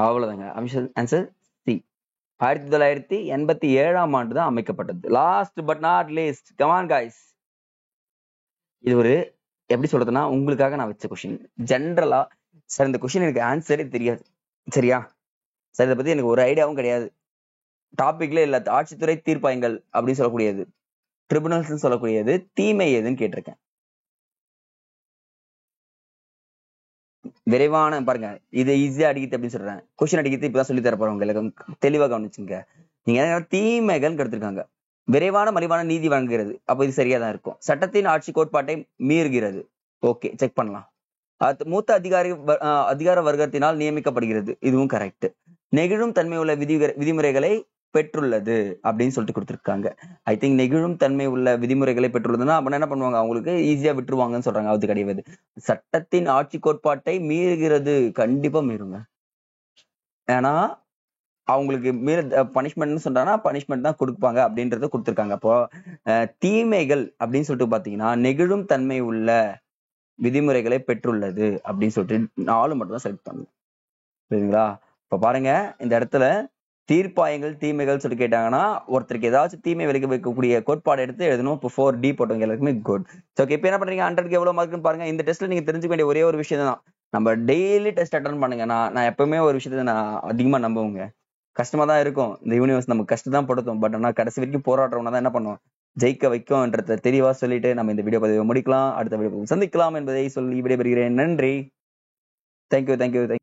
அவ்வளவுதாங்க. Answer C. 1987ஆம் ஆண்டு தான் அமைக்கப்பட்டது. Last but not least, come on guys. இது ஒரு எப்படி சொல்றதுன்னா உங்களுக்காக நான் வச்ச கொஸ்டின். ஜென்ரலா சார் இந்த கொஸ்டின் எனக்கு ஆன்சரே தெரியாது, சரியா சார், இதை பத்தி எனக்கு ஒரு ஐடியாவும் கிடையாது, டாபிக்ல இல்ல, ஆட்சித்துறை தீர்ப்பாயங்கள் அப்படின்னு சொல்லக்கூடியது, ட்ரிபுனல்ஸ் சொல்லக்கூடியது, தீமை எதுன்னு கேட்டிருக்கேன். விரைவான பாருங்க, இது ஈஸியா அடிக்கிறது அப்படின்னு சொல்றேன். கொஸ்டின் அடிக்கிறது இப்பதான் சொல்லி தர போறோம் உங்களுக்கு, தெளிவா கவனிச்சுங்க. நீங்க தீமைகள் எடுத்திருக்காங்க. விரைவான மலிவான நீதி வழங்குகிறது, அப்ப இது சரியா தான் இருக்கும். சட்டத்தின் ஆட்சி கோட்பாட்டை மீறுகிறது, ஓகே செக் பண்ணலாம். மூத்த அதிகார வர்க்கத்தினால் நியமிக்கப்படுகிறது, இதுவும் கரெக்ட். நெகிழும் தன்மை உள்ள விதிமுறைகளை பெற்றுள்ளது அப்படின்னு சொல்லிட்டு கொடுத்துருக்காங்க. ஐ திங்க் நெகிழும் தன்மை உள்ள விதிமுறைகளை பெற்றுள்ளதுன்னா அப்ப என்ன பண்ணுவாங்க, அவங்களுக்கு ஈஸியா விட்டுருவாங்கன்னு சொல்றாங்க. அது கிடையாது. சட்டத்தின் ஆட்சி கோட்பாட்டை மீறுகிறது, கண்டிப்பா மீறுங்க. ஏன்னா அவங்களுக்கு பனிஷ்மெண்ட் சொல்றாங்கன்னா பனிஷ்மெண்ட் தான் கொடுப்பாங்க அப்படின்றத கொடுத்துருக்காங்க. அப்போ தீமைகள் அப்படின்னு சொல்லிட்டு பாத்தீங்கன்னா நெகிழும் தன்மை உள்ள விதிமுறைகளை பெற்றுள்ளது அப்படின்னு சொல்லிட்டு 4 மட்டும் தான் செலக்ட் பண்ணணும், சரிங்களா? இப்ப பாருங்க, இந்த இடத்துல தீர்ப்பாயங்கள் தீமைகள் சொல்லி கேட்டாங்கன்னா ஒருத்தருக்கு ஏதாச்சும் தீமை விலக்கி வைக்கக்கூடிய கோட்பாடு எடுத்து எழுதணும். இப்போ 4D போட்டவங்க எல்லாருக்குமே குட். ஓகே, இப்போ என்ன பண்றீங்க, 100க்கு எவ்வளவு மார்க்னு பாருங்க. இந்த டெஸ்ட்ல நீங்க தெரிஞ்சுக்க வேண்டிய ஒரே ஒரு விஷயம் தான், நம்ம டெய்லி டெஸ்ட் அட்டன் பண்ணுங்க. நான் எப்பவுமே ஒரு விஷயத்த நான் அதிகமா நம்புவேங்க. கஷ்டமா தான் இருக்கும், இந்த யூனிவர்ஸ் நமக்கு கஷ்டம் தான் படுத்தும், பட் ஆனா கடைசி வரைக்கும் போராடுறவனா தான் என்ன பண்ணுவோம், ஜெயிக்க வைக்கும்ன்றத தெளிவா சொல்லிட்டு நம்ம இந்த வீடியோ பதிவை முடிக்கலாம். அடுத்த வீடியோ சந்திக்கலாம் என்பதை சொல்லி விடைபெறுகிறேன். நன்றி. தேங்க்யூ.